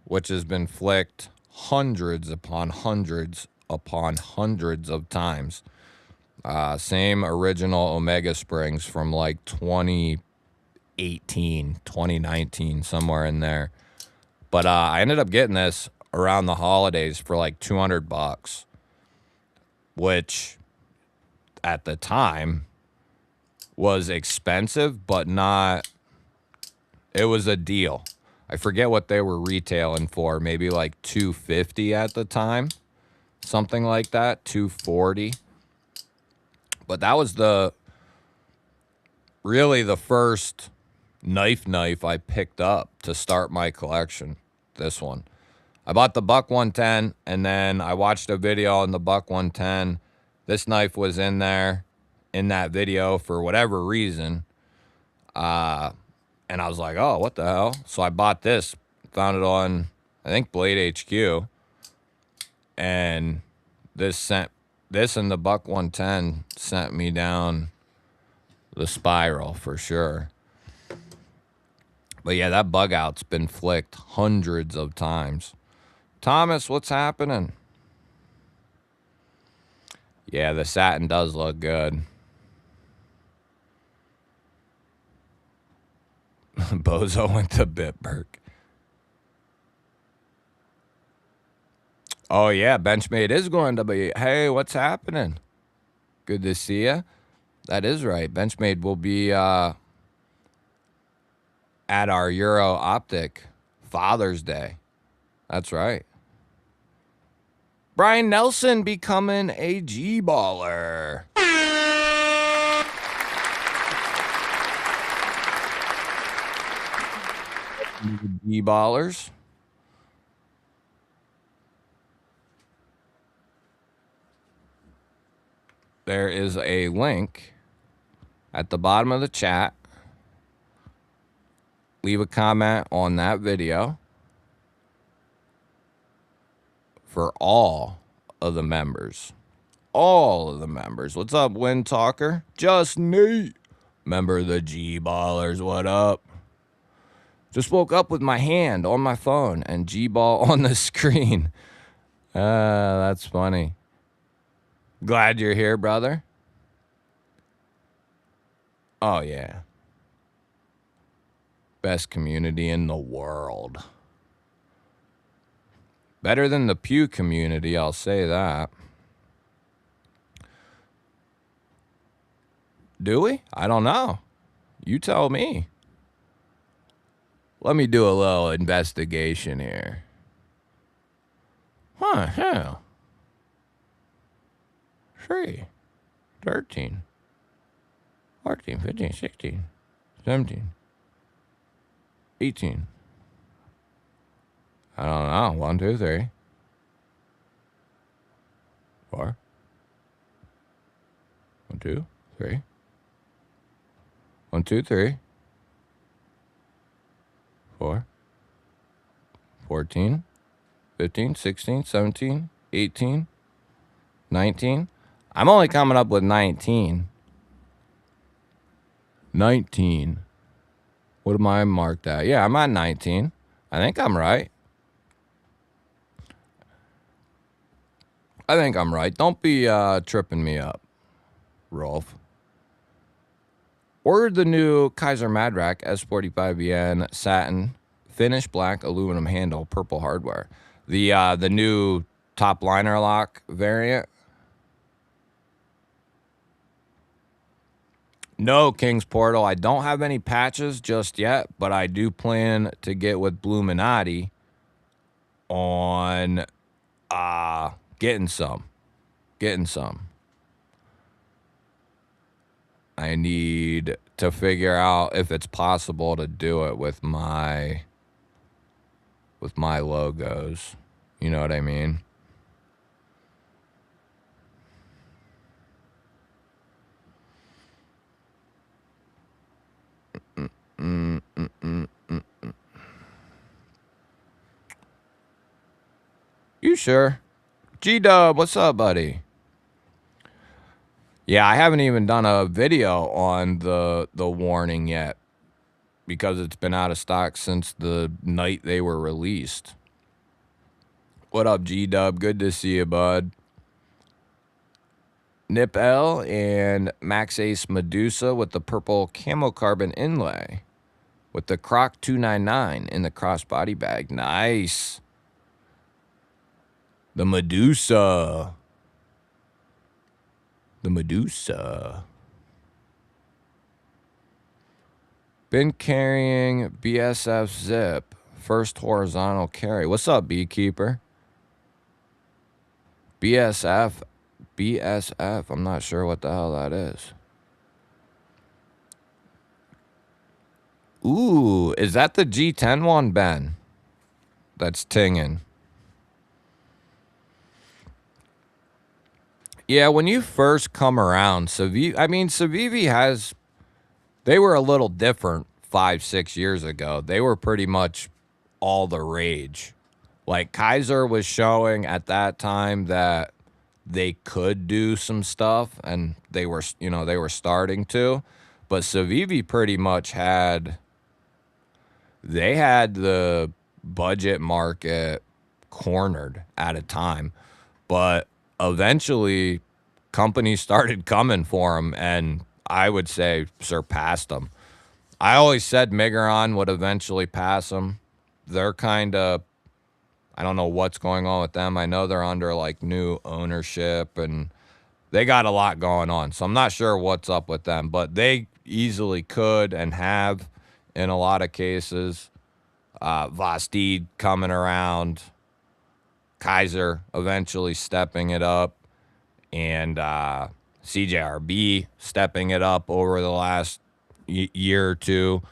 Speaker 1: which has been flicked hundreds upon hundreds upon hundreds of times. Same original Omega Springs from 2018, 2019, somewhere in there. But I ended up getting this around the holidays for $200, which at the time was expensive, but not, it was a deal. I forget what they were retailing for, maybe $250 at the time, something like that, $240. But that was really the first knife I picked up to start my collection, this one. I bought the Buck 110, and then I watched a video on the Buck 110. This knife was in there in that video for whatever reason. And I was like, oh, what the hell? So I bought this, found it on, I think, Blade HQ. And this and the Buck 110 sent me down the spiral for sure. But yeah, that bug out's been flicked hundreds of times. Thomas, what's happening? Yeah, the satin does look good. Bozo went to Bitburg. Oh, yeah, Benchmade is going to be. Hey, what's happening? Good to see you. That is right. Benchmade will be at our Euro Optic Father's Day. That's right. Brian Nelson becoming a G-baller. G-ballers. There is a link at the bottom of the chat. Leave a comment on that video for all of the members. All of the members. What's up, Wind Talker? Just Nate. Member of the G-ballers. What up? Just woke up with my hand on my phone and G-ball on the screen. That's funny. Glad you're here, brother. Oh, yeah. Best community in the world. Better than the Pew community, I'll say that. Do we? I don't know. You tell me. Let me do a little investigation here. Huh, hell. 3, 13, 14, 15, 16, 17, 18. I don't know. 1, 2, 3, 4. 1, 2, 3. 1, 2, 3. 4. 14, 15, 16, 17, 18, 19. I'm only coming up with 19. 19. What am I marked at? Yeah, I'm at 19. I think I'm right. Don't be tripping me up, Rolf. Ordered the new Kaiser Madrack S45BN satin, finished black aluminum handle, purple hardware. The new top liner lock variant. No, King's Portal. I don't have any patches just yet, but I do plan to get with Bluminati on getting some. I need to figure out if it's possible to do it with my logos. You know what I mean? You sure? G-Dub, what's up, buddy? Yeah, I haven't even done a video on the warning yet because it's been out of stock since the night they were released. What up, G-Dub? Good to see you, bud. Nip L and Max Ace Medusa with the purple camo carbon inlay with the Croc 299 in the crossbody bag. Nice. The Medusa. Been carrying BSF Zip. First horizontal carry. What's up, Beekeeper? BSF. I'm not sure what the hell that is. Ooh, is that the G10 one, Ben? That's tinging. Yeah, when you first come around, Civivi has... They were a little different 5-6 years ago. They were pretty much all the rage. Like, Kaiser was showing at that time that they could do some stuff, and they were starting to. But Civivi pretty much had the budget market cornered at a time. But eventually, companies started coming for them, and I would say surpassed them. I always said Migron would eventually pass them. They're kind of, I don't know what's going on with them. I know they're under like new ownership and they got a lot going on. So I'm not sure what's up with them, but they easily could and have in a lot of cases. Vastid coming around, Kaiser eventually stepping it up, and CJRB stepping it up over the last year or two.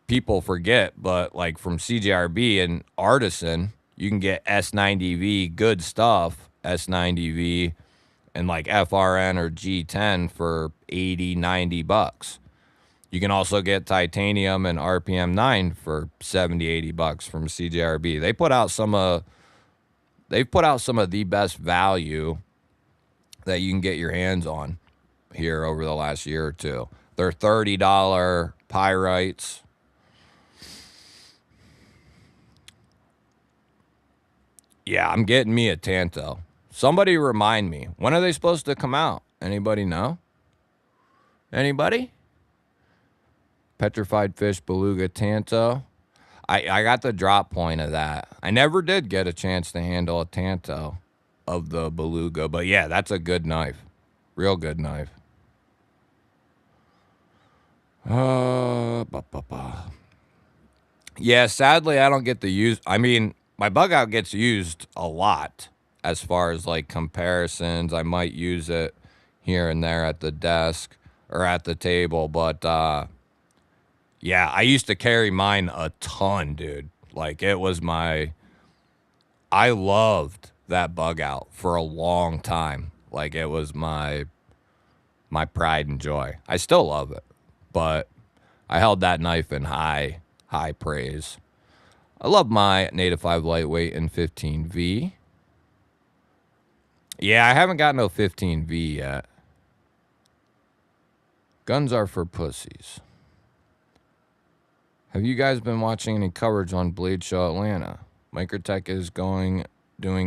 Speaker 1: People forget, but like from CJRB and Artisan, you can get S90V good stuff, S90V, and like FRN or G10 for $80-$90. You can also get titanium and RPM 9 for $70-$80 from CJRB. They've put out some of the best value that you can get your hands on here over the last year or two. They're $30 pyrites. Yeah, I'm getting me a Tanto. Somebody remind me. When are they supposed to come out? Anybody know? Anybody? Petrified fish, beluga, Tanto. I got the drop point of that. I never did get a chance to handle a Tanto of the beluga. But yeah, that's a good knife. Real good knife. Yeah, sadly, I don't get to use. I mean, my bug out gets used a lot as far as like comparisons. I might use it here and there at the desk or at the table, but yeah, I used to carry mine a ton, dude. Like it was my. I loved that bug out for a long time. Like it was my pride and joy. I still love it, but I held that knife in high praise. I love my Native 5 lightweight in 15V. Yeah, I haven't got no 15V yet. Guns are for pussies. Have you guys been watching any coverage on Blade Show Atlanta? Microtech is doing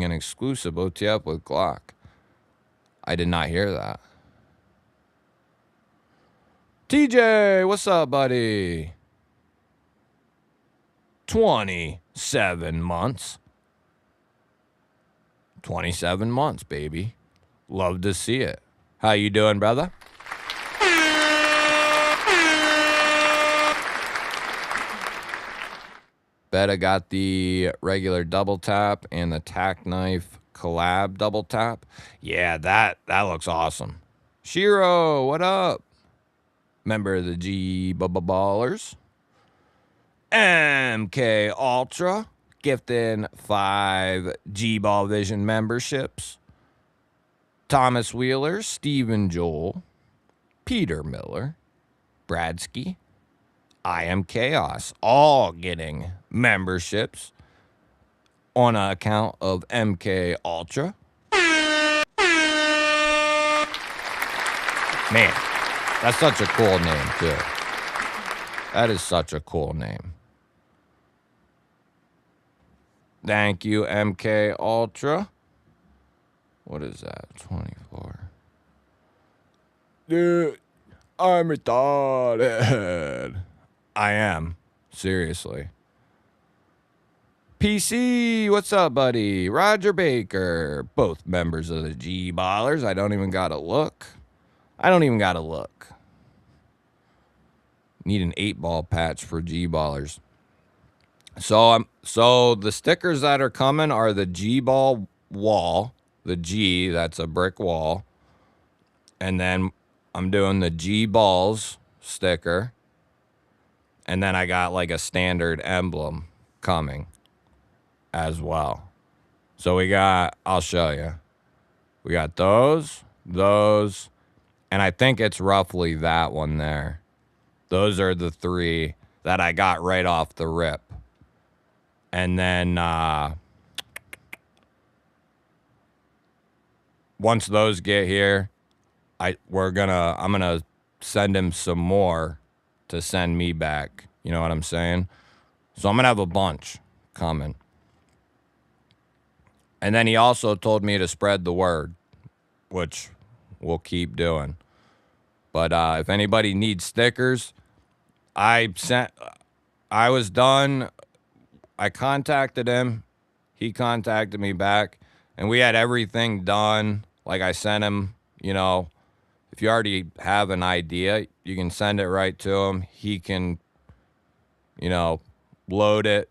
Speaker 1: an exclusive OTF with Glock. I did not hear that. TJ, what's up, buddy? 27 months. 27 months, baby. Love to see it. How you doing, brother? Betta got the regular double tap and the tack knife collab double tap. Yeah, that looks awesome. Shiro, what up? Member of the GBallers. MK Ultra gifting 5 GBall Vision memberships. Thomas Wheeler, Stephen Joel, Peter Miller, Bradsky, I Am Chaos, all getting memberships on account of MK Ultra. Man, that's such a cool name, too. That is such a cool name. Thank you, MK Ultra. What is that? 24. Dude, I'm retarded. I am. Seriously. PC, what's up, buddy? Roger Baker. Both members of the G-Ballers. I don't even gotta look. Need an 8-ball patch for G-Ballers. So the stickers that are coming are the G-Ball wall. The G, that's a brick wall. And then I'm doing the G-Balls sticker. And then I got like a standard emblem coming as well. So I'll show you. We got those, and I think it's roughly that one there. Those are the 3 that I got right off the rip. And then once those get here, I'm gonna send him some more to send me back. You know what I'm saying? So I'm gonna have a bunch coming. And then he also told me to spread the word, which we'll keep doing. But if anybody needs stickers, I was done. I contacted him. He contacted me back. And we had everything done. Like I sent him, if you already have an idea, you can send it right to him. He can, load it,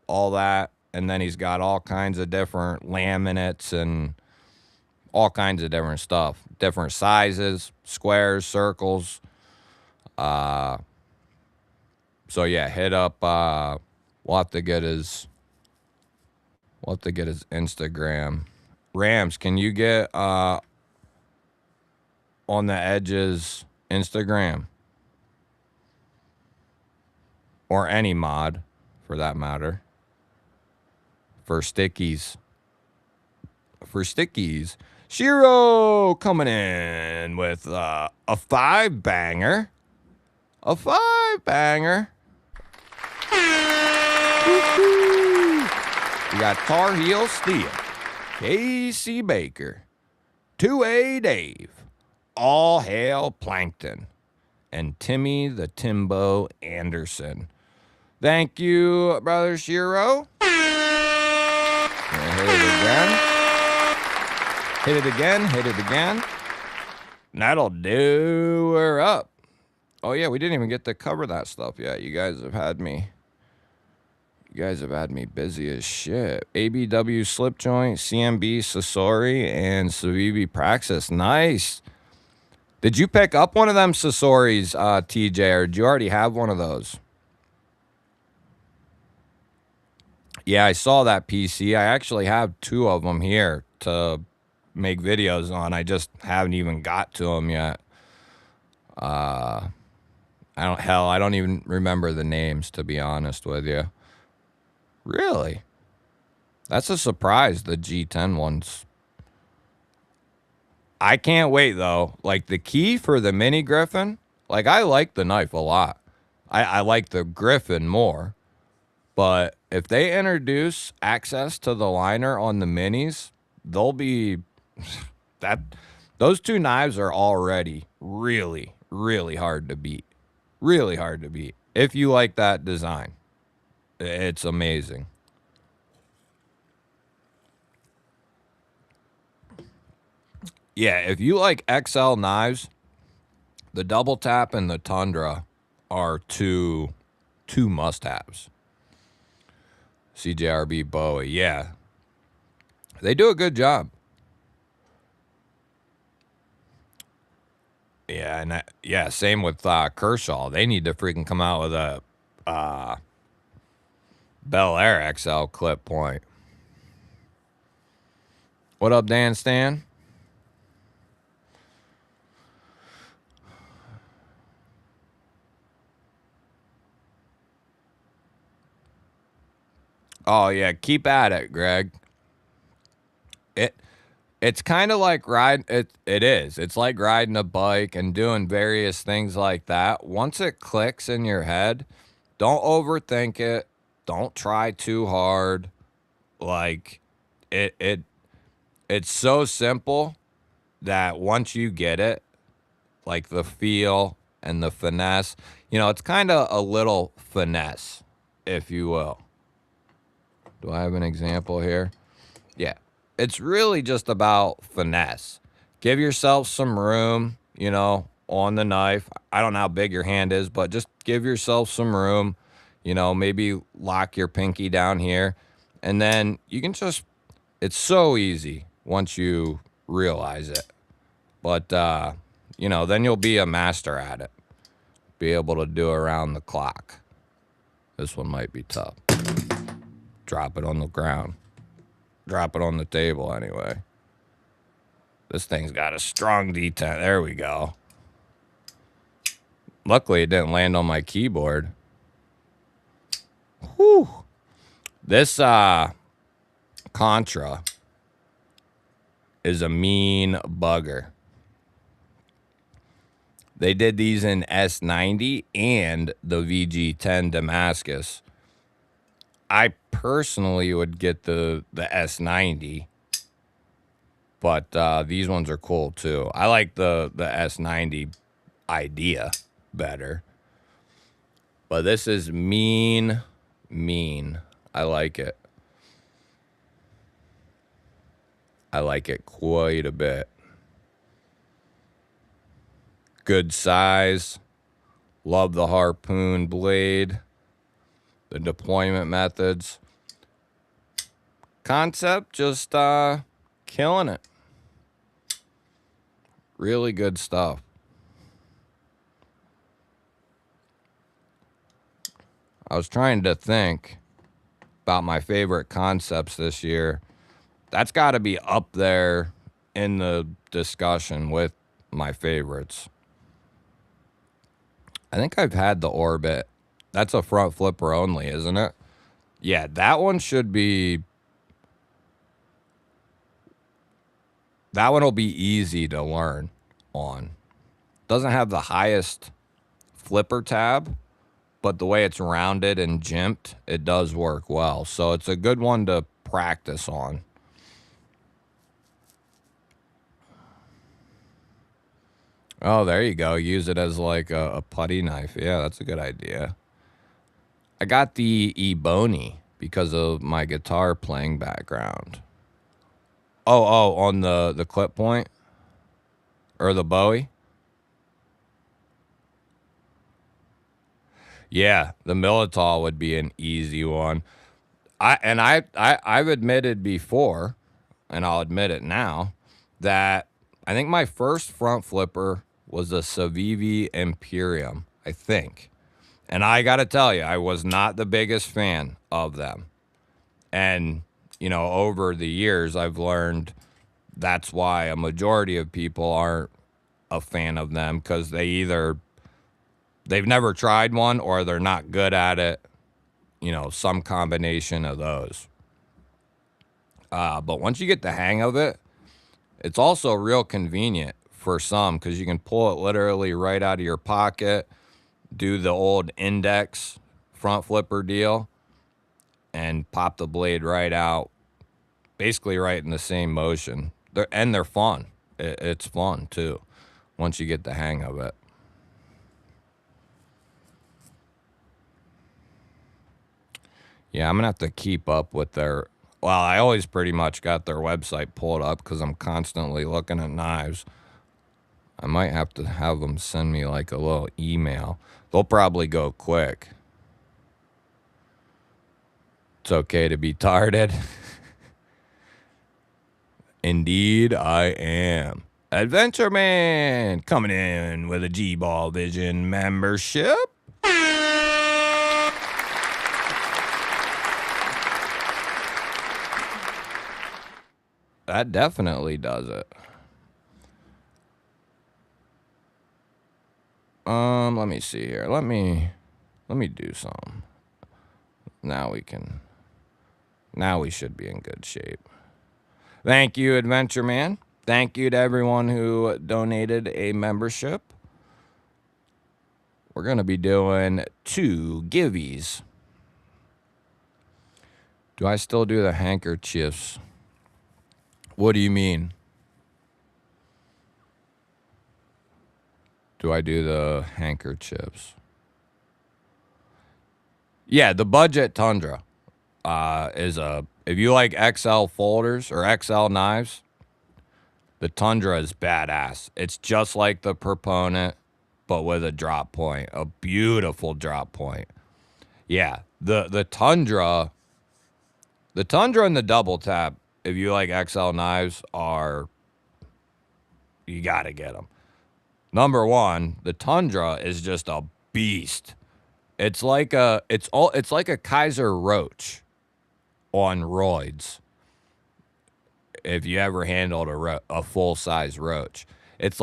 Speaker 1: all that. And then he's got all kinds of different laminates and all kinds of different stuff. Different sizes, squares, circles. So yeah, hit up, we'll have to get his Instagram. Rams, can you get on the Edge's Instagram? Or any mod, for that matter. For stickies. Shiro coming in with a 5-banger. A 5-banger. We got Tar Heel Steel, Casey Baker, 2A Dave, All Hail Plankton, and Timmy the Timbo Anderson. Thank you, Brother Shiro. Hit it again. Hit it again. Hit it again. That'll do her up. Oh, yeah, we didn't even get to cover that stuff yet. You guys have had me busy as shit. ABW slip joint, CMB Sasori, and Savivi Praxis. Nice. Did you pick up one of them Sasoris, TJ, or did you already have one of those? Yeah, I saw that PC. I actually have 2 of them here to make videos on. I just haven't even got to them yet. I don't even remember the names, to be honest with you. Really? That's a surprise, the G10 ones. I can't wait, though. Like, the key for the Mini Griffin, like, I like the knife a lot. I like the Griffin more. But if they introduce access to the liner on the Minis, they'll be... Those 2 knives are already really, really hard to beat. Really hard to beat. If you like that design. It's amazing. Yeah, if you like XL knives, the Double Tap and the Tundra are two must-haves. CJRB Bowie, yeah. They do a good job. Yeah, and same with Kershaw. They need to freaking come out with a Bel Air XL clip point. What up, Dan Stan? Oh, yeah, keep at it, Greg. It's kind of like it is. It's like riding a bike and doing various things like that. Once it clicks in your head, don't overthink it. Don't try too hard. Like, it's so simple that once you get it, like the feel and the finesse, it's kind of a little finesse, if you will. Do I have an example here? Yeah. It's really just about finesse. Give yourself some room, on the knife. I don't know how big your hand is, but just give yourself some room. Maybe lock your pinky down here. And then you can it's so easy once you realize it. But, then you'll be a master at it. Be able to do around the clock. This one might be tough. Drop it on the ground. Drop it on the table anyway. This thing's got a strong detent. There we go. Luckily, it didn't land on my keyboard. Whew. This Contra is a mean bugger. They did these in S90 and the VG10 Damascus. I personally would get the S90, but these ones are cool too. I like the S90 idea better, but this is mean. I like it. I like it quite a bit. Good size. Love the harpoon blade. The deployment methods. Concept, just killing it. Really good stuff. I was trying to think about my favorite concepts this year. That's got to be up there in the discussion with my favorites. I think I've had the Orbit. That's a front flipper only, isn't it? Yeah, that one should be... That one will be easy to learn on. Doesn't have the highest flipper tab, but the way it's rounded and jimped, it does work well. So it's a good one to practice on. Oh, there you go. Use it as like a putty knife. Yeah, that's a good idea. I got the Ebony because of my guitar playing background. Oh, on the clip point? Or the Bowie? Yeah, the Militol would be an easy one. I've admitted before, and I'll admit it now, that I think my first front flipper was a Savivi Imperium, I think. And I got to tell you, I was not the biggest fan of them. And, over the years, I've learned that's why a majority of people aren't a fan of them, because they've never tried one or they're not good at it. Some combination of those. But once you get the hang of it, it's also real convenient for some because you can pull it literally right out of your pocket, do the old index front flipper deal, and pop the blade right out, basically right in the same motion. They're fun. It's fun too, once you get the hang of it. Yeah, I'm going to have to keep up with their... Well, I always pretty much got their website pulled up because I'm constantly looking at knives. I might have to have them send me like a little email. They'll probably go quick. It's okay to be tarded. Indeed, I am. Adventure Man coming in with a GBall Vision membership. That definitely does it. Let me see here. Let me do something. Now we should be in good shape. Thank you, Adventure Man. Thank you to everyone who donated a membership. We're going to be doing 2 giveys. Do I still do the handkerchiefs? What do you mean? Do I do the handkerchiefs? Yeah, the budget Tundra is if you like XL folders or XL knives, the Tundra is badass. It's just like the Proponent, but with a drop point, a beautiful drop point. Yeah, the Tundra and the Double Tap, if you like XL knives, you got to get them. Number one, the Tundra is just a beast. It's like a Kaiser Roach on roids. If you ever handled a full size Roach, it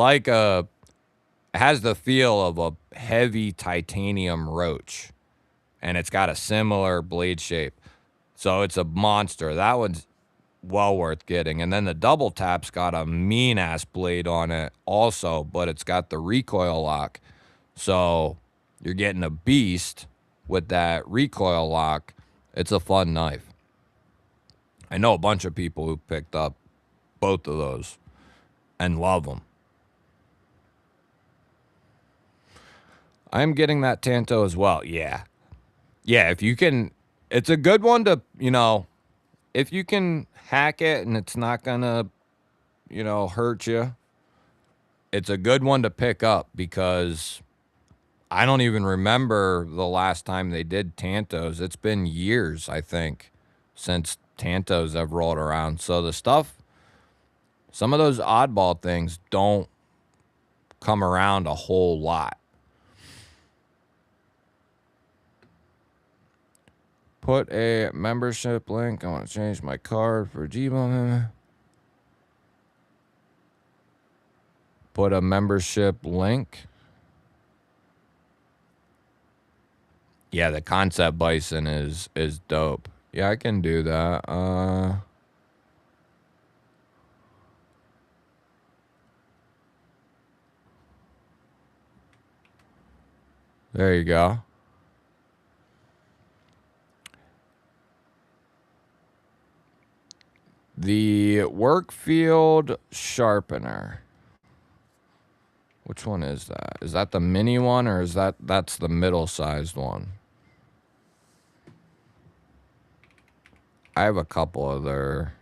Speaker 1: has the feel of a heavy titanium Roach, and it's got a similar blade shape. So it's a monster. That one's well worth getting. And then the Double Tap's got a mean ass blade on it also, but it's got the recoil lock. So you're getting a beast with that recoil lock. It's a fun knife. I know a bunch of people who picked up both of those and love them. I'm getting that Tanto as well. Yeah. Yeah, if you can, it's a good one to, if you can hack it and it's not going to, hurt you, it's a good one to pick up because I don't even remember the last time they did Tantos. It's been years, I think, since Tantos have rolled around. So some of those oddball things don't come around a whole lot. Put a membership link. I want to change my card for GBall. Put a membership link. Yeah, the Concept Bison is dope. Yeah, I can do that. There you go. The work field sharpener. Which one is that? Is that the mini one, or is that's the middle-sized one? I have a couple other.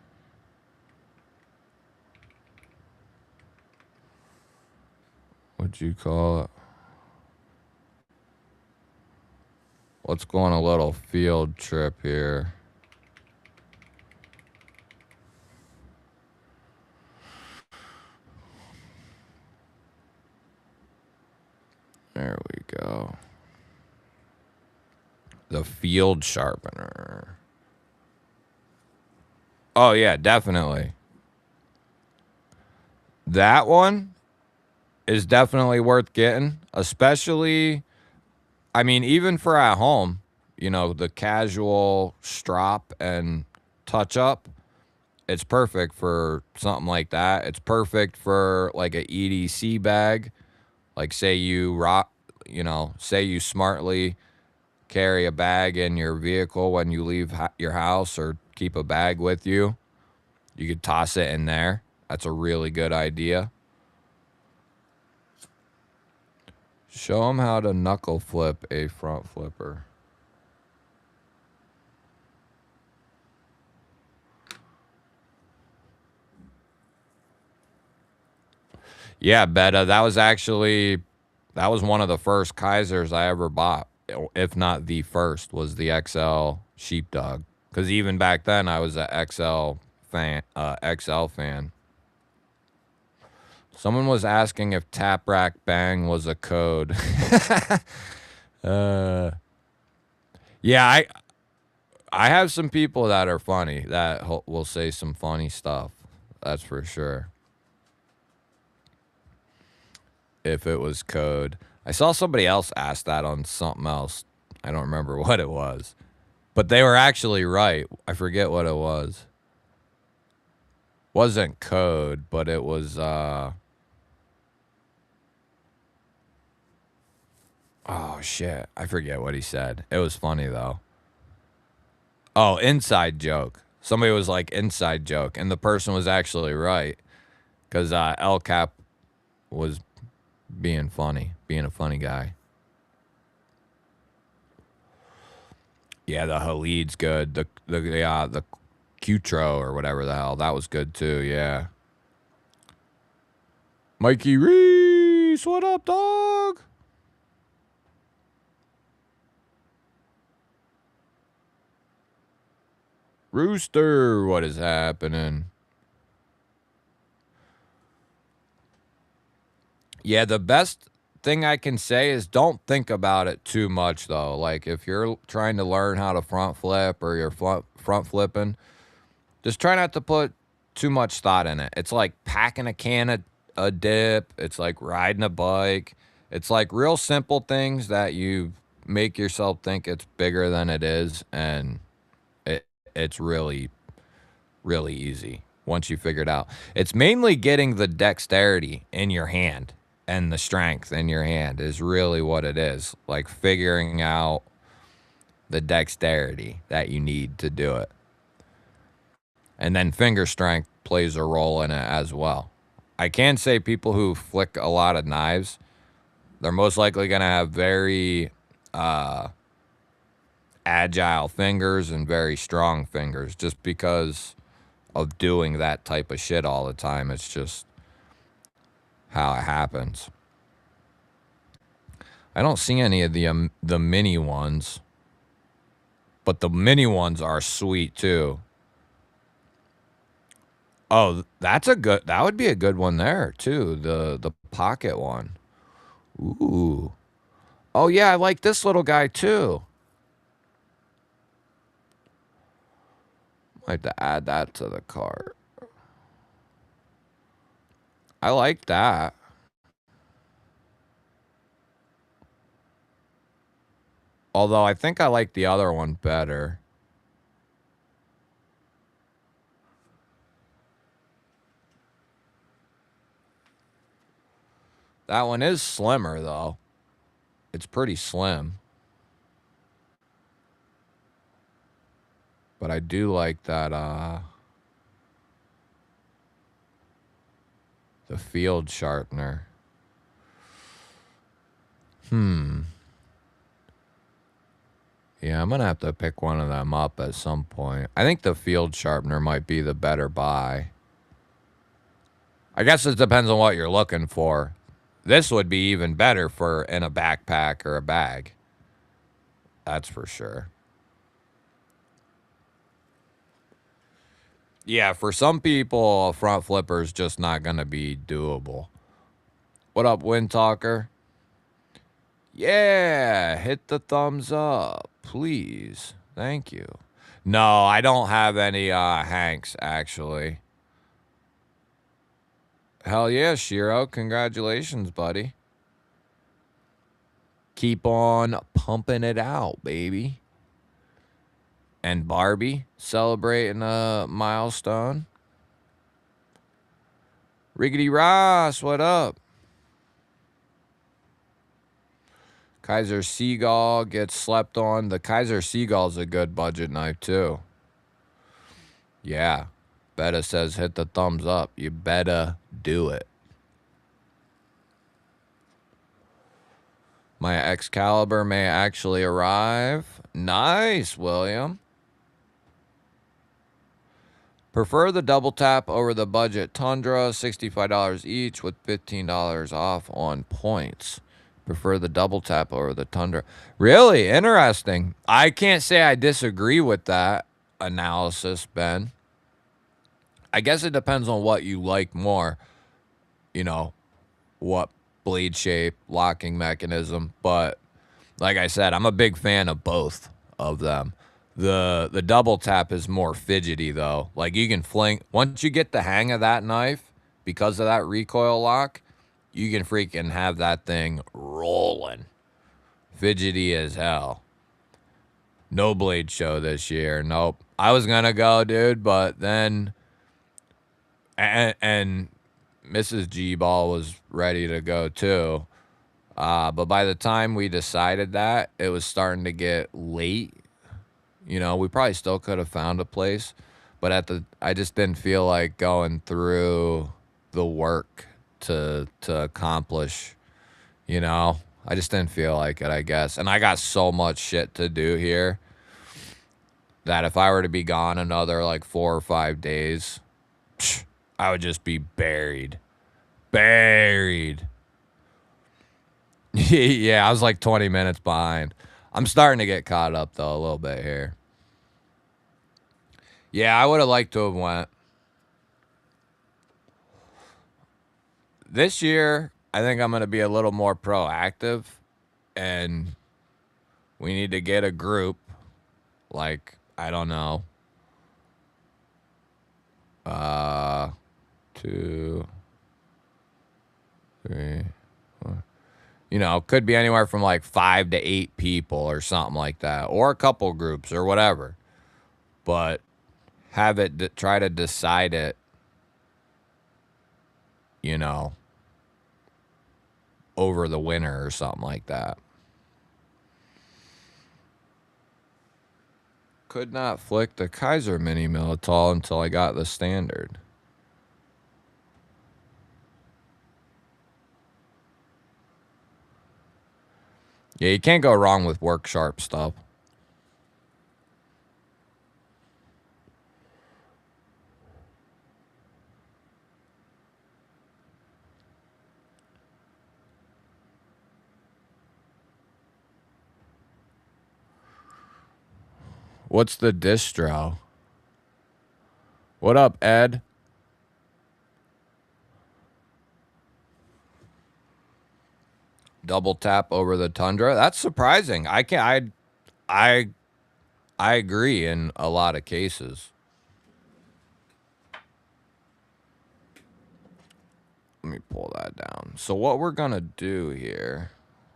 Speaker 1: What'd you call it? Let's go on a little field trip here. There we go. The field sharpener. Oh, yeah, definitely. That one is definitely worth getting, especially, I mean, even for at home, you know, the casual strop and touch up. It's perfect for something like that. It's perfect for like a EDC bag. Like say you say you smartly carry a bag in your vehicle when you leave your house or keep a bag with you. You could toss it in there. That's a really good idea. Show them how to knuckle flip a front flipper. Yeah, Betta, that was one of the first Kaisers I ever bought, if not the first, was the XL Sheepdog. Because even back then, I was a XL fan. Someone was asking if Tap Rack Bang was a code. Yeah, I have some people that are funny that will say some funny stuff. That's for sure. If it was code. I saw somebody else ask that on something else. I don't remember what it was. But they were actually right. I forget what it was. Wasn't code, but it was oh shit. I forget what he said. It was funny though. Oh, inside joke. Somebody was like inside joke, and the person was actually right. Because El Cap was being funny, being a funny guy. Yeah, the Halid's good. The Qtro or whatever the hell, that was good too. Yeah. Mikey Reese, what up, dog? Rooster, what is happening? Yeah, the best thing I can say is don't think about it too much, though. Like, if you're trying to learn how to front flip or you're front flipping, just try not to put too much thought in it. It's like packing a can of a dip. It's like riding a bike. It's like real simple things that you make yourself think it's bigger than it is, and it's really, really easy once you figure it out. It's mainly getting the dexterity in your hand and the strength in your hand is really what it is. Like figuring out the dexterity that you need to do it. And then finger strength plays a role in it as well. I can say people who flick a lot of knives, they're most likely going to have very agile fingers and very strong fingers just because of doing that type of shit all the time. It's just how it happens. I don't see any of the mini ones, but the mini ones are sweet too. Oh, that would be a good one there too. The pocket one. Ooh. Oh yeah, I like this little guy too. Might have to add that to the cart. I like that. Although I think I like the other one better. That one is slimmer though. It's pretty slim. But I do like that The field sharpener. Yeah, I'm going to have to pick one of them up at some point. I think the field sharpener might be the better buy. I guess it depends on what you're looking for. This would be even better for in a backpack or a bag. That's for sure. Yeah, for some people, a front flipper is just not going to be doable. What up, Wind Talker? Yeah, hit the thumbs up, please. Thank you. No, I don't have any Hanks, actually. Hell yeah, Shiro. Congratulations, buddy. Keep on pumping it out, baby. And Barbie celebrating a milestone. Riggedy Ross, what up? Kaiser Seagull gets slept on. The Kaiser Seagull's a good budget knife, too. Yeah. Betta says hit the thumbs up. You better do it. My Excalibur may actually arrive. Nice, William. Prefer the double tap over the budget Tundra, $65 each with $15 off on points. Prefer the double tap over the Tundra. Really interesting. I can't say I disagree with that analysis, Ben. I guess it depends on what you like more. You know, what blade shape, locking mechanism. But like I said, I'm a big fan of both of them. The double tap is more fidgety though. Like you can fling once you get the hang of that knife because of that recoil lock, you can freaking have that thing rolling. Fidgety as hell. No blade show this year. Nope. I was gonna go, dude, but then and Mrs. GBall was ready to go too. But by the time we decided that, it was starting to get late. You know, we probably still could have found a place, but I just didn't feel like going through the work to accomplish. You know, I just didn't feel like it, I guess. And I got so much shit to do here that if I were to be gone another like 4 or 5 days, I would just be buried. Buried. Yeah, I was like 20 minutes behind. I'm starting to get caught up, though, a little bit here. Yeah, I would have liked to have went. This year, I think I'm going to be a little more proactive, and we need to get a group, like, I don't know, 2, 3, 4. You know, could be anywhere from like 5 to 8 people or something like that, or a couple groups or whatever. But have it try to decide it, you know, over the winter or something like that. Could not flick the Kaiser mini mill at all until I got the standard. Yeah, you can't go wrong with work sharp stuff. What's the distro? What up, Ed? Double tap over the Tundra. That's surprising. I agree in a lot of cases. Let me pull that down. So what we're gonna do here?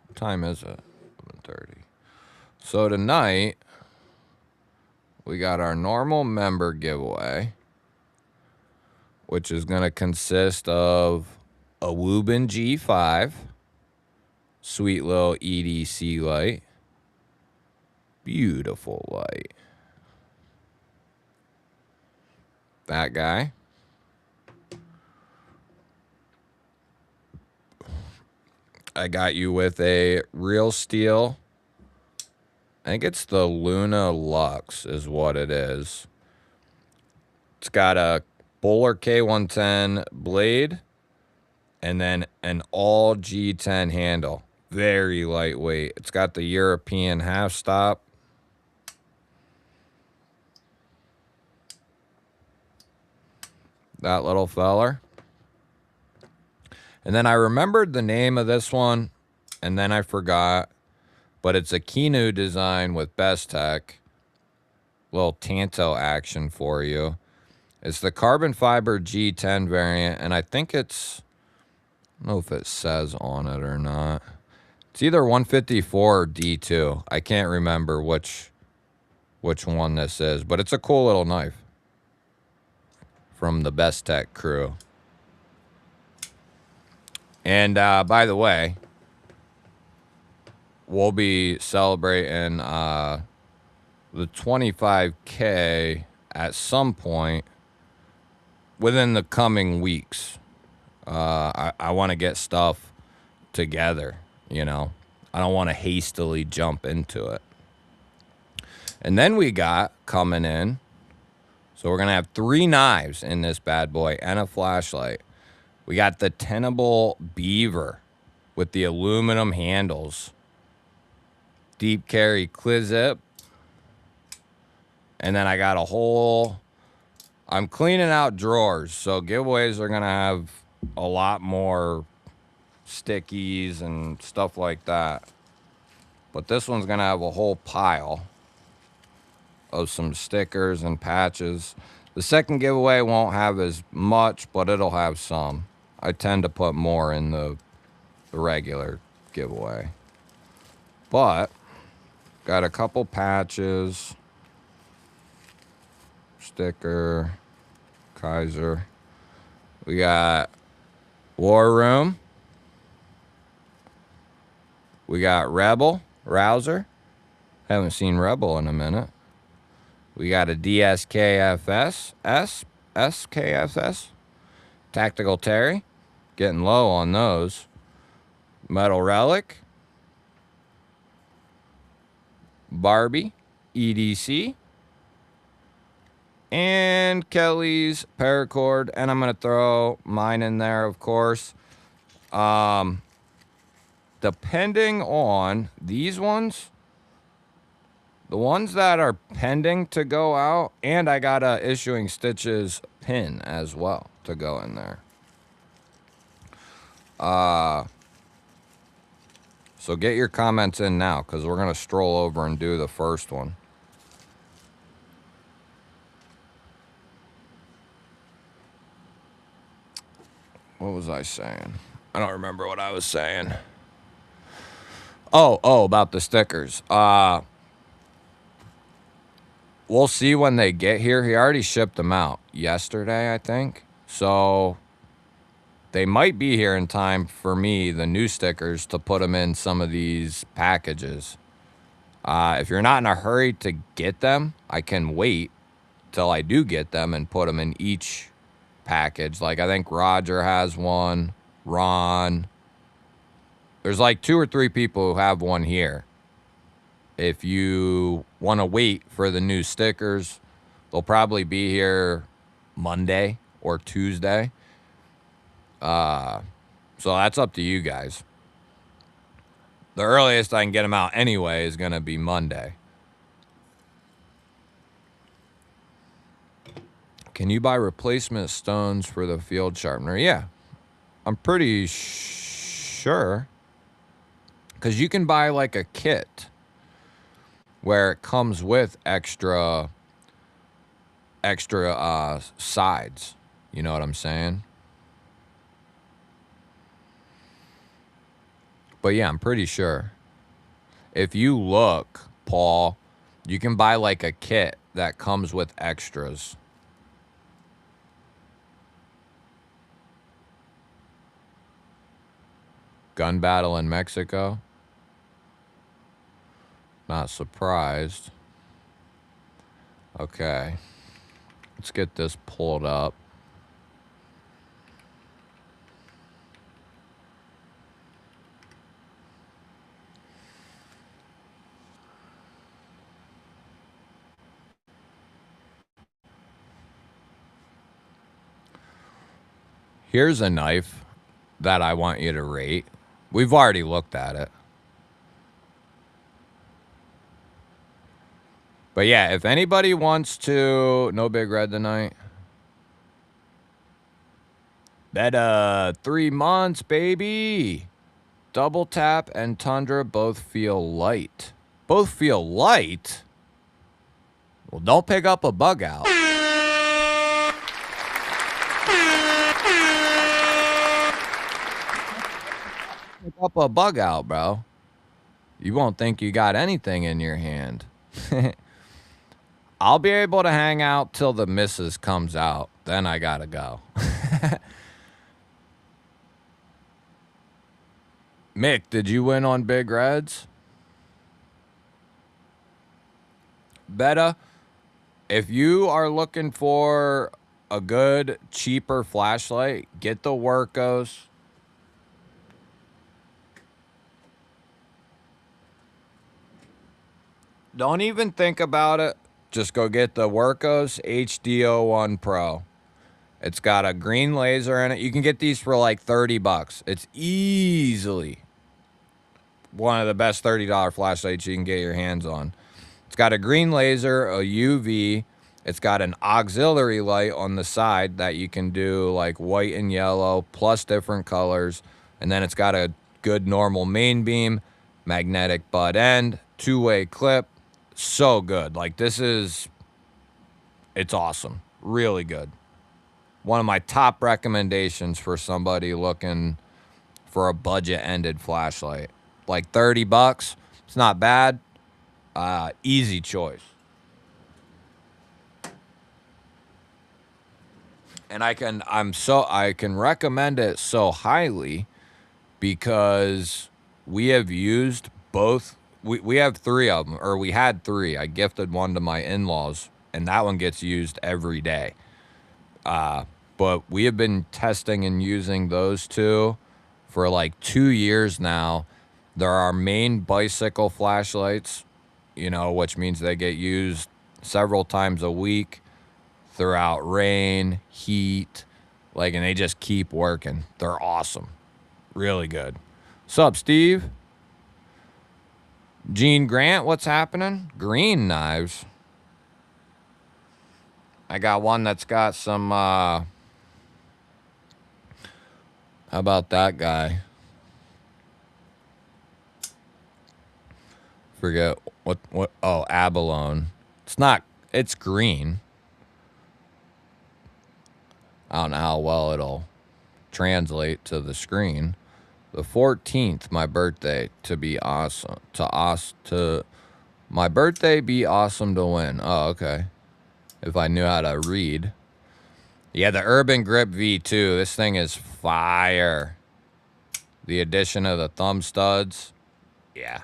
Speaker 1: What time is it? 11:30. So tonight we got our normal member giveaway, which is gonna consist of a Woobin G5, sweet little EDC light, beautiful light. That guy. I got you with a Real Steel. I think it's the Luna Lux is what it is. It's got a Bowler K110 blade and then an all G10 handle. Very lightweight. It's got the European half stop. That little feller. And then I remembered the name of this one, and then I forgot. But it's a Kinu design with Best Tech. Little Tanto action for you. It's the carbon fiber G10 variant, and I think it's, I don't know if it says on it or not. It's either 154 or D2. I can't remember which one this is, but it's a cool little knife from the Best Tech crew. And by the way, we'll be celebrating the 25K at some point within the coming weeks. I want to get stuff together, you know. I don't want to hastily jump into it. And then we got coming in, so we're going to have 3 knives in this bad boy and a flashlight. We got the Tenable Beaver with the aluminum handles. Deep carry clip. And then I got a whole, I'm cleaning out drawers, so giveaways are going to have a lot more stickies and stuff like that. But this one's going to have a whole pile of some stickers and patches. The second giveaway won't have as much, but it'll have some. I tend to put more in the regular giveaway. But got a couple patches, sticker, Kaiser. We got War Room. We got Rebel, Rouser. Haven't seen Rebel in a minute. We got a DSKFS, SKFS, Tactical Terry. Getting low on those. Metal Relic. Barbie, EDC. And Kelly's paracord. And I'm going to throw mine in there, of course. Depending on these ones, the ones that are pending to go out, and I got a Issuing Stitches pin as well to go in there. So get your comments in now, because we're going to stroll over and do the first one. What was I saying? I don't remember what I was saying. Oh, about the stickers. We'll see when they get here. He already shipped them out yesterday, I think. So they might be here in time for me, the new stickers, to put them in some of these packages. If you're not in a hurry to get them, I can wait till I do get them and put them in each package. Like, I think Roger has one, Ron. There's like 2 or 3 people who have one here. If you want to wait for the new stickers, they'll probably be here Monday or Tuesday. So that's up to you guys. The earliest I can get them out anyway is going to be Monday. Can you buy replacement stones for the field sharpener? Yeah, I'm pretty sure. Because you can buy like a kit where it comes with extra sides. You know what I'm saying? But yeah, I'm pretty sure. If you look, Paul, you can buy like a kit that comes with extras. Gun battle in Mexico. Not surprised. Okay. Let's get this pulled up. Here's a knife that I want you to rate. We've already looked at it. But yeah, if anybody wants to... No Big Red tonight. Beta, 3 months, baby. Double Tap and Tundra both feel light. Both feel light? Well, don't pick up a bug out. Pick up a bug out, bro. You won't think you got anything in your hand. I'll be able to hang out till the missus comes out. Then I gotta go. Mick, did you win on Big Reds? Beta, if you are looking for a good, cheaper flashlight, get the Workos. Don't even think about it. Just go get the Workos HD01 Pro. It's got a green laser in it. You can get these for like $30. It's easily one of the best $30 flashlights you can get your hands on. It's got a green laser, a UV. It's got an auxiliary light on the side that you can do like white and yellow plus different colors. And then it's got a good normal main beam, magnetic butt end, two-way clip. So good. Like it's awesome. Really good. One of my top recommendations for somebody looking for a budget-ended flashlight. Like $30. It's not bad. Easy choice. And I can recommend it so highly because we have used both. We have 3 of them, or we had 3. I gifted one to my in-laws, and that one gets used every day. But we have been testing and using those 2 for like 2 years now. They're our main bicycle flashlights, which means they get used several times a week throughout rain, heat, and they just keep working. They're awesome. Really good. What's up, Steve? Gene Grant, what's happening? Green knives. I got one that's got some, how about that guy? Forget what, abalone. It's green. I don't know how well it'll translate to the screen. The 14th, my birthday, to be awesome. My birthday be awesome to win. Oh, okay. If I knew how to read. Yeah, the Urban Grip V2. This thing is fire. The addition of the thumb studs. Yeah.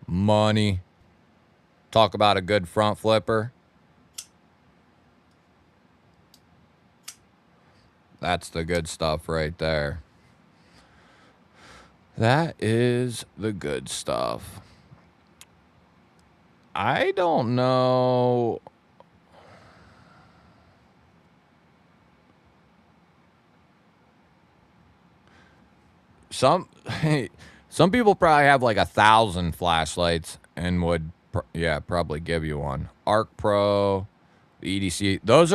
Speaker 1: Money. Talk about a good front flipper. That's the good stuff right there. That is the good stuff. I don't know. Some people probably have like 1,000 flashlights and would, probably give you one. Arc Pro, the EDC. Those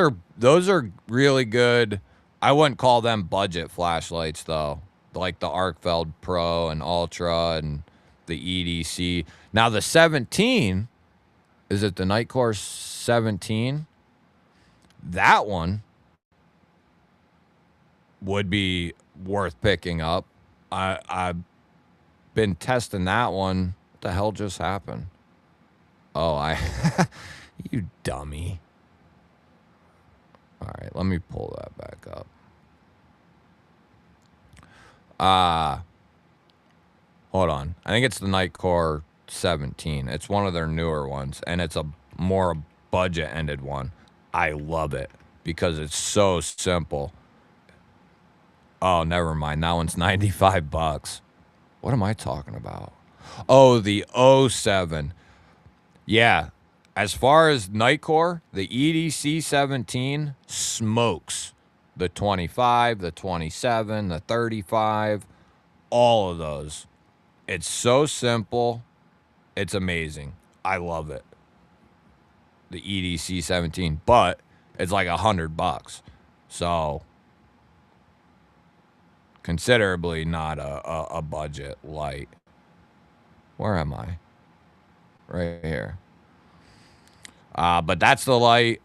Speaker 1: are really good. I wouldn't call them budget flashlights though. Like the Arcfeld Pro and Ultra and the EDC. Now the 17, is it the Nightcore 17? That one would be worth picking up. I've been testing that one. What the hell just happened? Oh, you dummy. All right, let me pull that back up. Hold on. I think it's the Nightcore 17. It's one of their newer ones, and it's a more budget-ended one. I love it because it's so simple. Oh, never mind. That one's $95. What am I talking about? Oh, the 07. Yeah. As far as Nightcore, the EDC 17 smokes. the 25, the 27, the 35, all of those. It's so simple. It's amazing. I love it. The EDC 17, but it's like $100. So considerably not a budget light. Where am I? Right here. But that's the light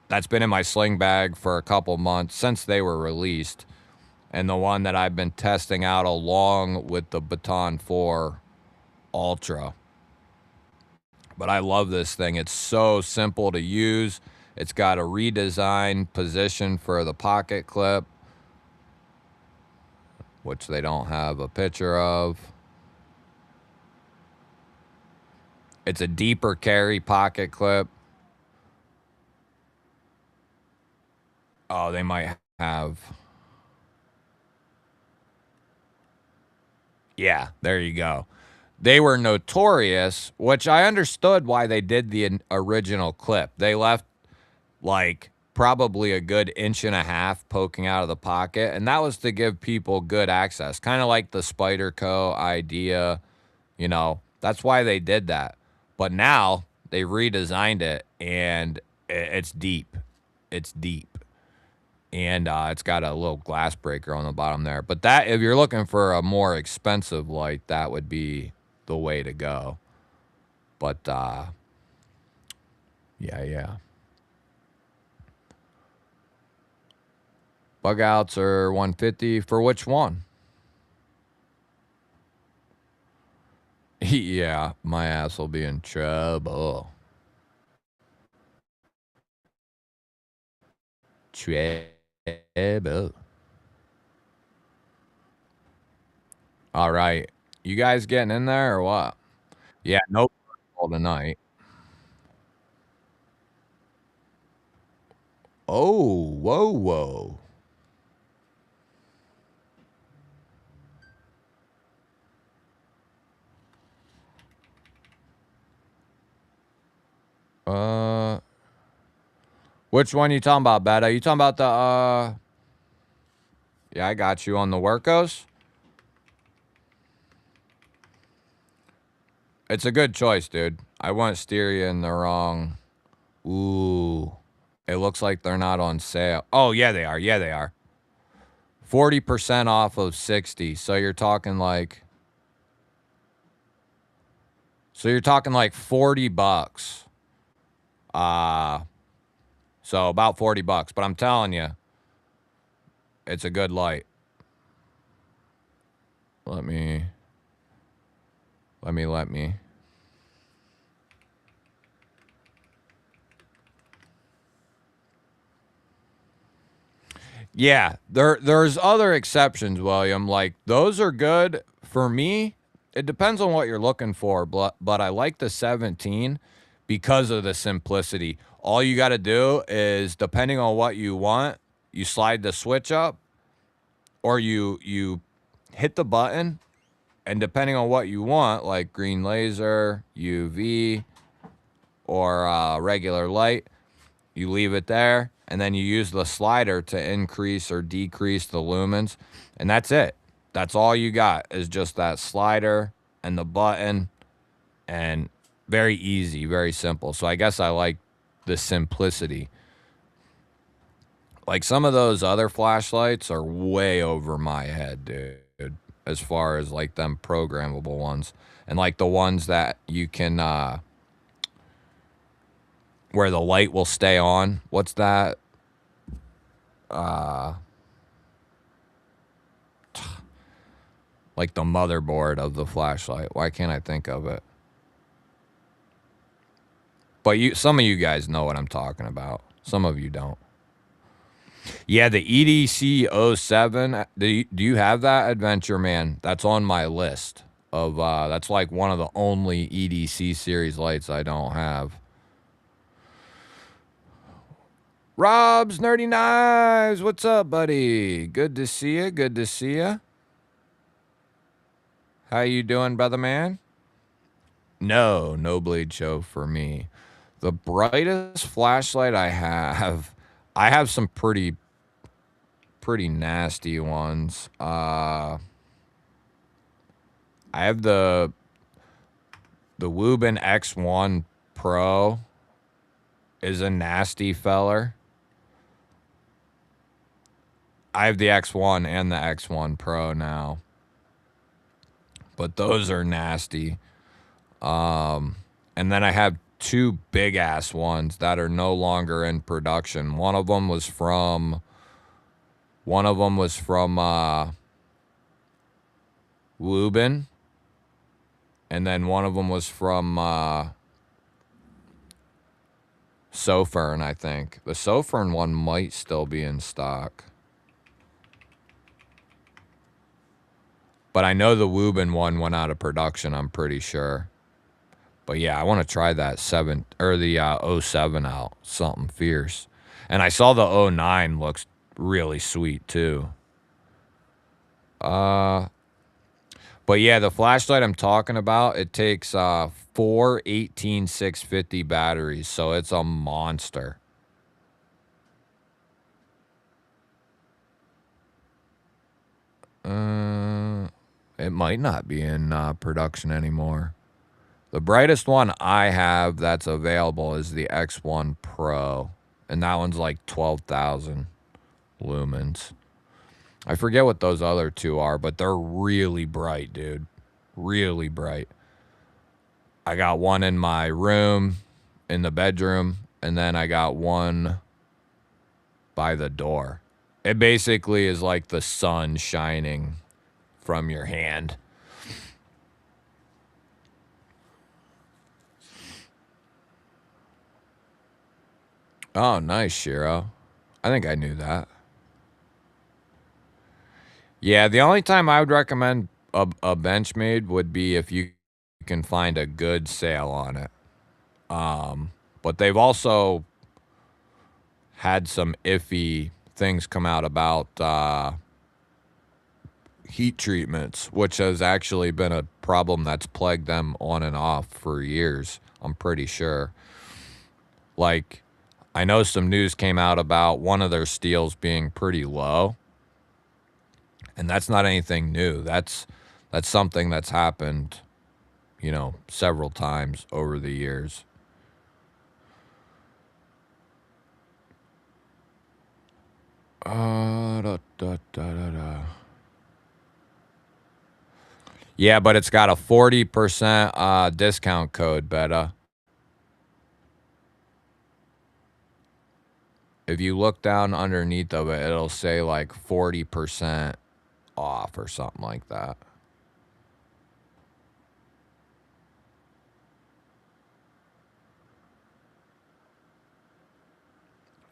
Speaker 1: that's been in my sling bag for a couple months since they were released, and the one that I've been testing out along with the Baton 4 Ultra. But I love this thing. It's so simple to use. It's got a redesigned position for the pocket clip, which they don't have a picture of. It's a deeper carry pocket clip. Oh, they might have. Yeah, there you go. They were notorious, which I understood why they did the original clip. They left like probably a good inch and a half poking out of the pocket, and that was to give people good access, kind of like the Spyderco idea. That's why they did that. But now they redesigned it, and it's deep. It's deep. And it's got a little glass breaker on the bottom there. But that, if you're looking for a more expensive light, that would be the way to go. But yeah. Bug outs are 150 for which one? Yeah, my ass will be in trouble. Trouble. All right. You guys getting in there or what? Yeah, no all tonight. Oh, whoa. Which one you talking about, Beta? You talking about the Yeah, I got you on the Workos. It's a good choice, dude. I won't steer you in the wrong. Ooh. It looks like they're not on sale. Oh, yeah, they are. 40% off of 60. So you're talking like $40. So about $40, but I'm telling you, it's a good light. Let me. Yeah, there's other exceptions, William. Like those are good for me. It depends on what you're looking for, but I like the 17 because of the simplicity. All you got to do is, depending on what you want, you slide the switch up, or you hit the button, and depending on what you want, like green laser, UV, or regular light, you leave it there, and then you use the slider to increase or decrease the lumens, and that's it. That's all you got is just that slider and the button, and very easy, very simple. So I guess I like the simplicity. Like some of those other flashlights are way over my head, dude, as far as like them programmable ones. And like the ones that you can where the light will stay on. What's that? Like the motherboard of the flashlight. Why can't I think of it? But some of you guys know what I'm talking about. Some of you don't. Yeah, the EDC 07. Do you have that, Adventure Man? That's on my list of that's like one of the only EDC series lights I don't have. Rob's Nerdy Knives, what's up, buddy? Good to see you. How you doing, brother man? No blade show for me. The brightest flashlight I have some pretty pretty nasty ones. I have the Wubin X1 Pro is a nasty feller. I have the X1 and the X1 Pro now, but those are nasty. And then I have two big ass ones that are no longer in production. One of them was from Lubin, and then one of them was from Sofern, I think. The Sofern one might still be in stock. But I know the Lubin one went out of production, I'm pretty sure. But yeah, I want to try that 07 out. Something fierce. And I saw the 09 looks really sweet too. But yeah, the flashlight I'm talking about, it takes 4 18650 batteries, so it's a monster. It might not be in production anymore. The brightest one I have that's available is the X1 Pro, and that one's like 12,000 lumens. I forget what those other two are, but they're really bright, dude. Really bright. I got one in my room, in the bedroom, and then I got one by the door. It basically is like the sun shining from your hand. Oh, nice, Shiro. I think I knew that. Yeah, the only time I would recommend a Benchmade would be if you can find a good sale on it. But they've also had some iffy things come out about heat treatments, which has actually been a problem that's plagued them on and off for years, I'm pretty sure. Like, I know some news came out about one of their steels being pretty low, and that's not anything new. That's something that's happened, you know, several times over the years. Yeah, but it's got a 40% discount code, Beta. If you look down underneath of it, it'll say like 40% off or something like that.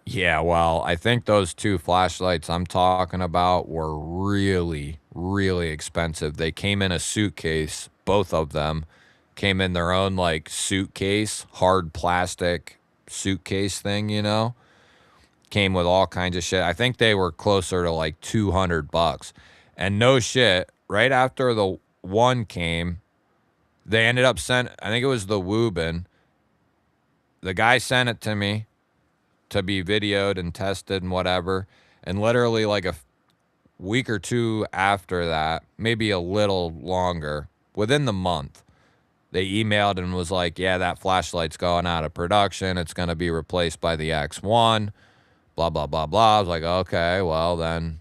Speaker 1: Yeah, well, I think those two flashlights I'm talking about were really, really expensive. They came in a suitcase, both of them came in their own like suitcase, hard plastic suitcase thing, you know? Came with all kinds of shit. I think they were closer to like $200. And no shit, right after the one came, they ended up I think it was the Wubin. The guy sent it to me to be videoed and tested and whatever. And literally like a week or two after that, maybe a little longer, within the month, they emailed and was like, yeah, that flashlight's going out of production. It's going to be replaced by the X1, blah, blah, blah, blah. I was like, okay, well then,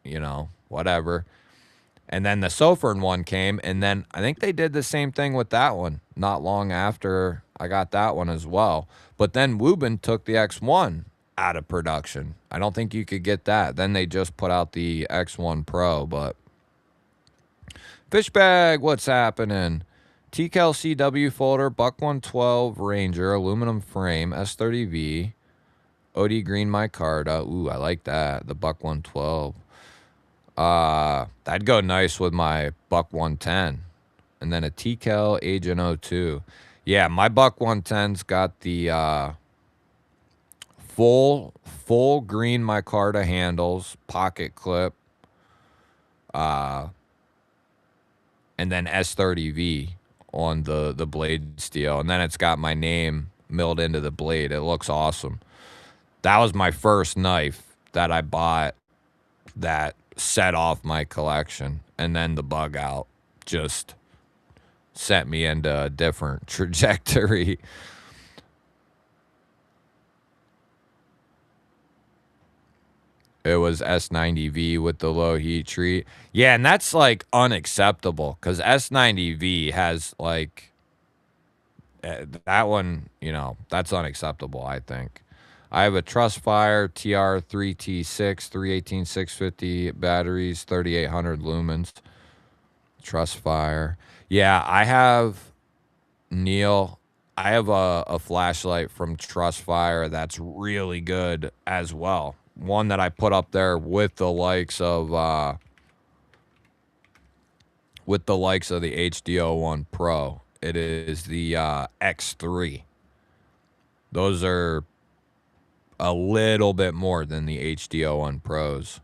Speaker 1: you know, whatever. And then the Sofern one came, and then I think they did the same thing with that one not long after I got that one as well. But then Wubin took the X1 out of production. I don't think you could get that. Then they just put out the X1 Pro, but Fishbag, what's happening? TCal CW folder, Buck 112 Ranger, aluminum frame, S30V, OD Green Micarta. Ooh, I like that. The Buck 112. That'd go nice with my Buck 110. And then a TCal Agent 02. Yeah, my Buck 110's got the full green micarta handles, pocket clip, and then S30V on the blade steel. And then it's got my name milled into the blade. It looks awesome. That was my first knife that I bought that set off my collection. And then the bug out just sent me into a different trajectory. It was S90V with the low heat treat. Yeah, and that's like unacceptable because S90V has like that one, you know, that's unacceptable, I think. I have a Trustfire TR3T6, 318 650 batteries, 3800 lumens. Trustfire. Yeah, I have, Neil, I have a flashlight from Trustfire that's really good as well. One that I put up there with the likes of the HD01 Pro. It is the X3. Those are a little bit more than the HD01 Pros.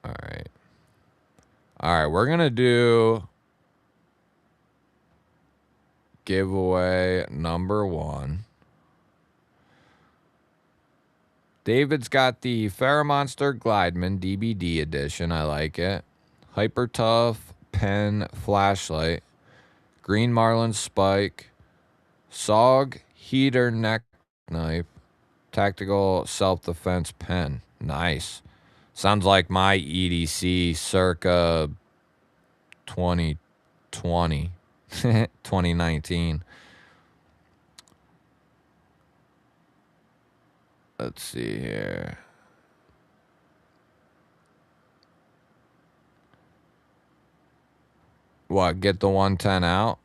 Speaker 1: All right. All right, we're going to do giveaway number 1. David's got the Ferromonster Glideman DBD edition. I like it. Hyper Tough pen flashlight. Green Marlin spike. SOG heater neck knife. Tactical self-defense pen. Nice. Sounds like my EDC circa 2020. 2019. Let's see here. What, get the 110 out?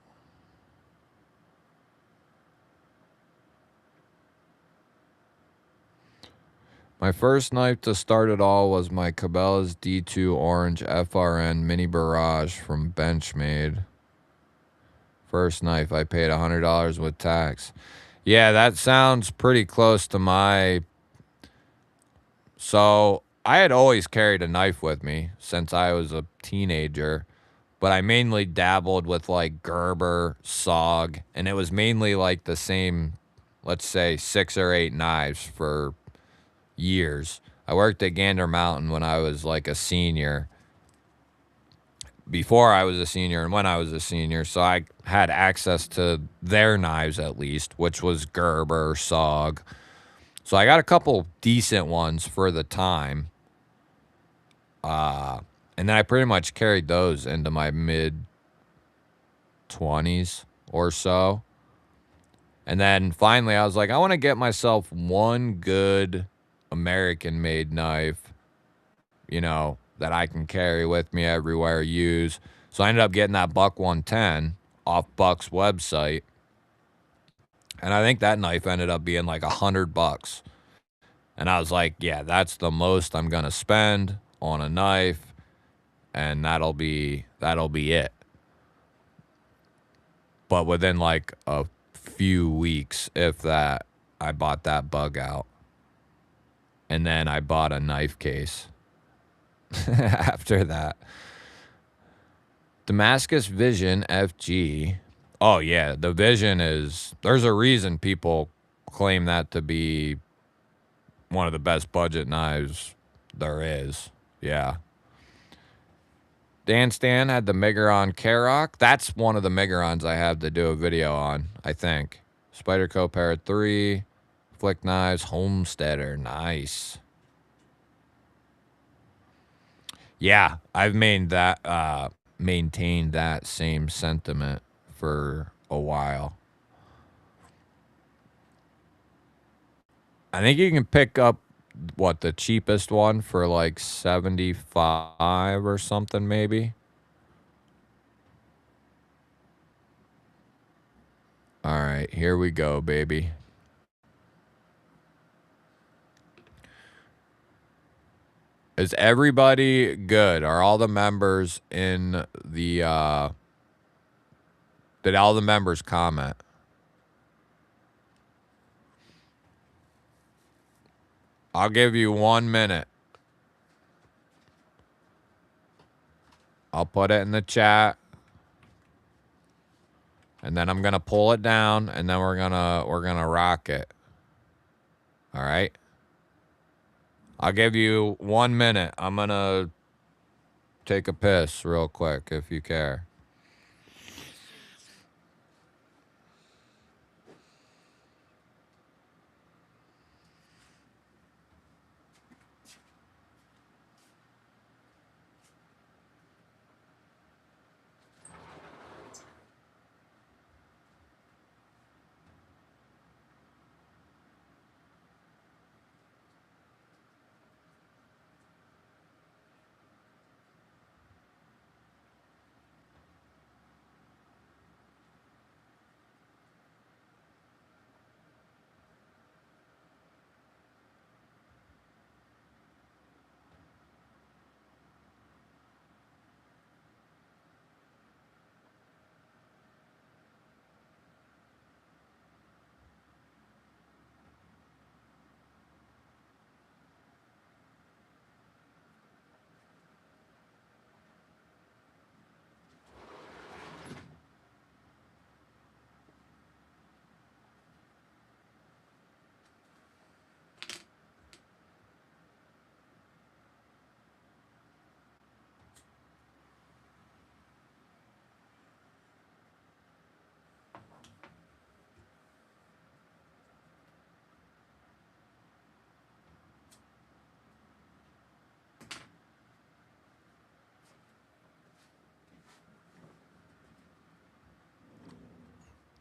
Speaker 1: My first knife to start it all was my Cabela's D2 Orange FRN Mini Barrage from Benchmade. First knife, I paid $100 with tax. Yeah, that sounds pretty close to my... So, I had always carried a knife with me since I was a teenager, but I mainly dabbled with like Gerber, SOG, and it was mainly like the same, let's say 6 or 8 knives for years. I worked at Gander Mountain when I was like a senior, before I was a senior and when I was a senior, so I had access to their knives at least, which was Gerber, SOG. So I got a couple decent ones for the time. And then I pretty much carried those into my mid-20s or so. And then finally I was like, I want to get myself one good American-made knife, you know, that I can carry with me everywhere, use. So I ended up getting that Buck 110 off Buck's website. And I think that knife ended up being like $100. And I was like, yeah, that's the most I'm going to spend on a knife. And that'll be it. But within like a few weeks, if that, I bought that bug out. And then I bought a knife case after that. Damascus Vision FG. Oh, yeah, the Vision is... There's a reason people claim that to be one of the best budget knives there is. Yeah. Dan Stan had the Megaron Karoq. That's one of the Megarons I have to do a video on, I think. Spyderco Parrot 3. Flick Knives. Homesteader. Nice. Yeah, I've maintained that same sentiment for a while. I think you can pick up, what, the cheapest one for like 75 or something, maybe. All right, here we go, baby. Is everybody good? Are all the members in the, did all the members comment? I'll give you 1 minute. I'll put it in the chat. And then I'm going to pull it down and then we're going to rock it. All right? I'll give you 1 minute. I'm going to take a piss real quick if you care.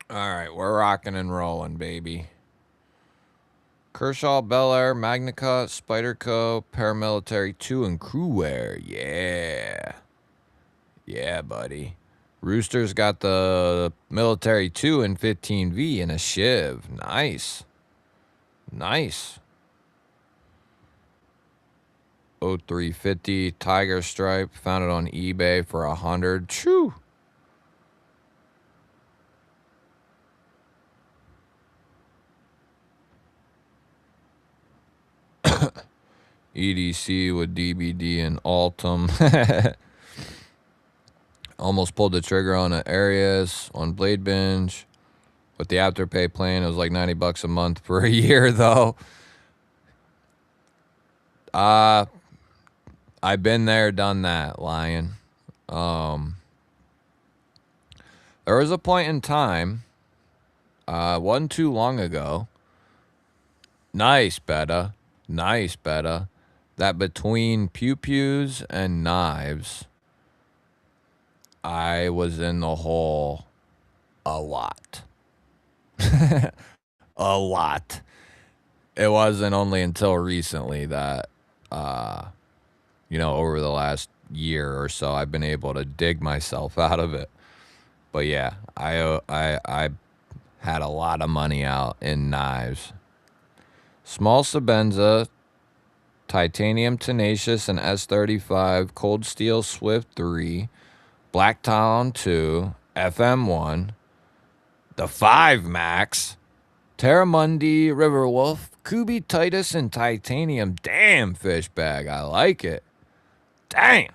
Speaker 1: All right, we're rocking and rolling, baby. Kershaw, Bel Air, Magnica, Spyderco, Paramilitary 2, and Crewwear. Yeah. Yeah, buddy. Rooster's got the Military 2 and 15V and a Shiv. Nice. Nice. 0350 Tiger Stripe. Found it on eBay for 100. Choo. EDC with DBD and Altum. Almost pulled the trigger on the Arius on Blade Binge. With the Afterpay plan, it was like $90 a month for a year, though. I've been there, done that, Lion. There was a point in time, wasn't too long ago. Nice, Betta. Nice, Betta. That between pew-pews and knives, I was in the hole a lot. A lot. It wasn't only until recently that, over the last year or so, I've been able to dig myself out of it. But yeah, I had a lot of money out in knives. Small Sabenza, Titanium Tenacious and S35, Cold Steel Swift 3, Black Talon 2, FM1, the 5 Max, Terramundi, Riverwolf, Kubi Titus, and Titanium. Damn, fish bag. I like it. Damn.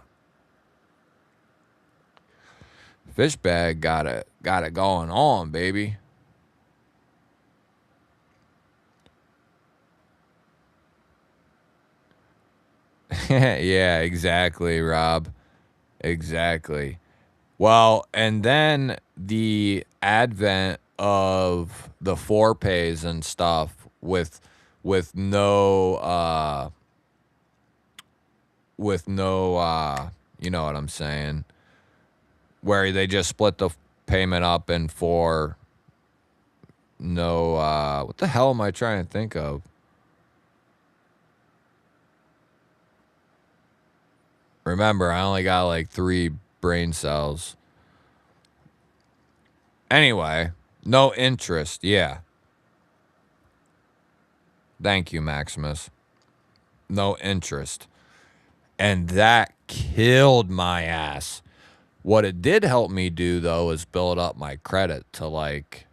Speaker 1: Fish bag got it going on, baby. Yeah, exactly, Rob. Exactly. Well, and then the advent of the forepays and stuff with no you know what I'm saying, where they just split the payment up in four. No, what the hell am I trying to think of? Remember, I only got like 3 brain cells. Anyway, no interest. Yeah. Thank you, Maximus. No interest. And that killed my ass. What it did help me do, though, is build up my credit to like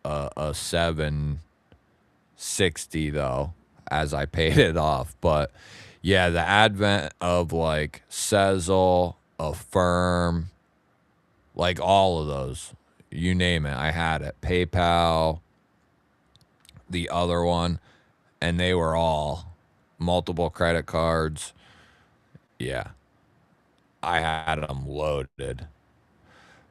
Speaker 1: a 760, though, as I paid it off. But yeah, the advent of like Sezzle, Affirm, like all of those, you name it, I had it. PayPal, the other one, and they were all
Speaker 3: multiple credit cards. Yeah, I had them loaded.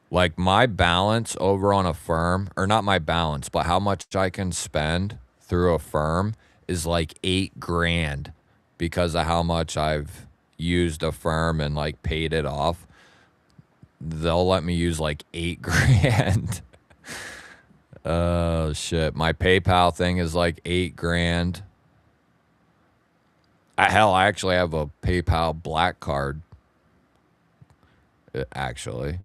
Speaker 3: Like my balance over on a firm, or not my balance, but how much I can spend through a firm is like 8 grand because of how much I've used a firm and like paid it off. They'll let me use like 8 grand. Oh shit. My PayPal thing is like 8 grand. Hell, I actually have a PayPal black card. Actually,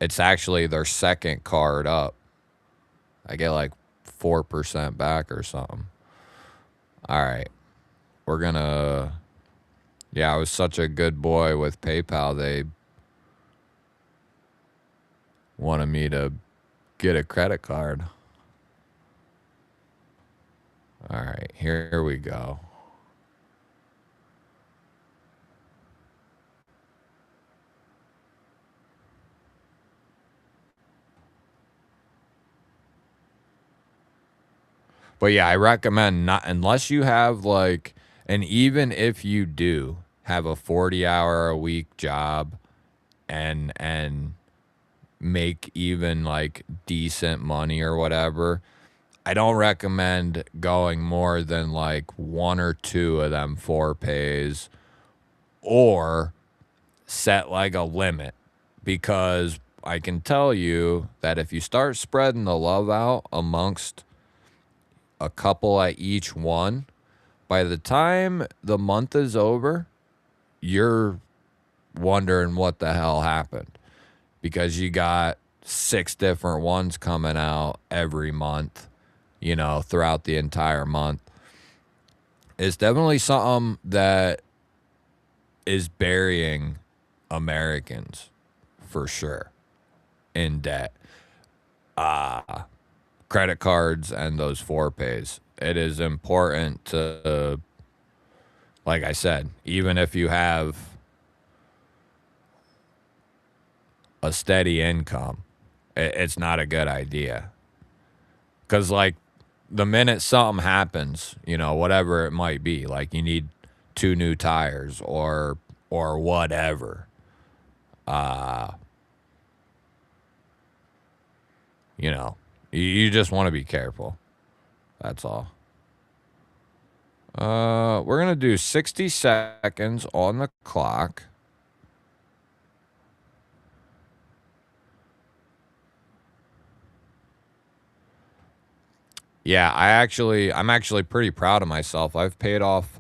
Speaker 3: it's actually their second card up. I get like 4% back or something. All right. We're gonna. Yeah, I was such a good boy with PayPal. They wanted me to get a credit card. All right, here we go. But yeah, I recommend not, unless you have like, and even if you do have a 40-hour a week job and make even like decent money or whatever, I don't recommend going more than like one or two of them 4 pays, or set like a limit, because I can tell you that if you start spreading the love out amongst a couple at each one, by the time the month is over, you're wondering what the hell happened, because you got 6 different ones coming out every month, throughout the entire month. It's definitely something that is burying Americans for sure in debt. Credit cards and those 4 pays. It is important to, like I said, even if you have a steady income, it's not a good idea. Because, like, the minute something happens, whatever it might be, like you need 2 new tires or whatever, you know, you just want to be careful. That's all. We're gonna do 60 seconds on the clock. Yeah, I'm actually pretty proud of myself. I've paid off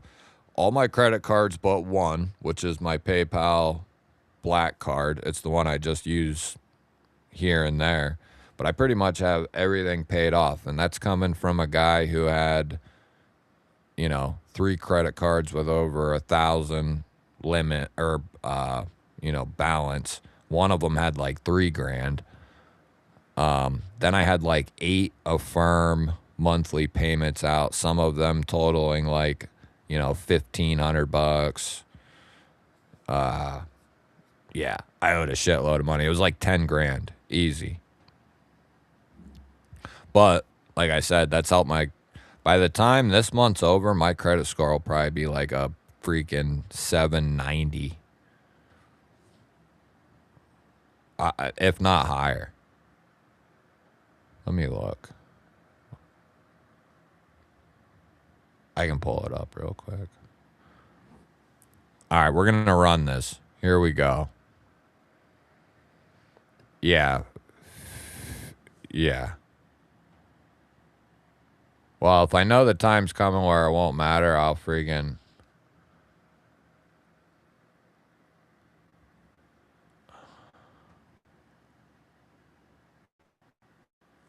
Speaker 3: all my credit cards but one, which is my PayPal black card. It's the one I just use here and there. But I pretty much have everything paid off, and that's coming from a guy who had, 3 credit cards with over 1,000 limit or balance. One of them had like 3 grand. Then I had like 8 affirm monthly payments out, some of them totaling like, $1,500. Yeah, I owed a shitload of money. It was like 10 grand, easy. But like I said, that's helped my. By the time this month's over, my credit score will probably be like a freaking 790, if not higher. Let me look. I can pull it up real quick. All right, we're going to run this. Here we go. Yeah. Yeah. Well, if I know the time's coming where it won't matter, I'll freaking.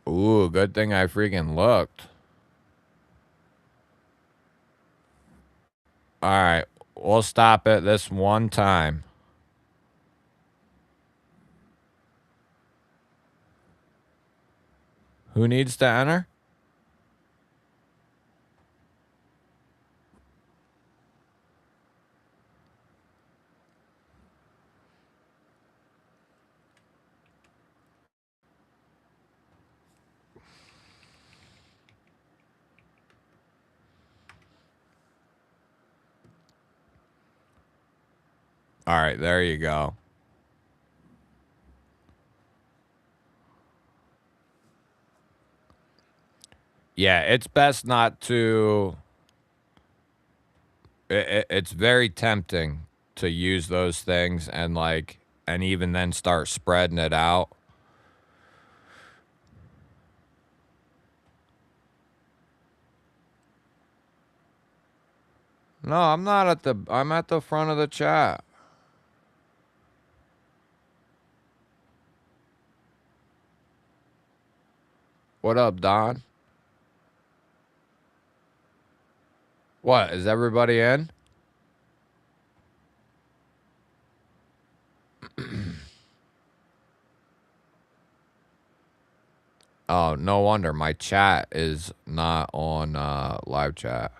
Speaker 3: Ooh, good thing I freaking looked. All right, we'll stop it this one time. Who needs to enter? All right, there you go. Yeah, it's best not to. It's very tempting to use those things and even then start spreading it out. No, I'm not at the. I'm at the front of the chat. What up, Don? What is everybody in? Oh, no wonder my chat is not on live chat.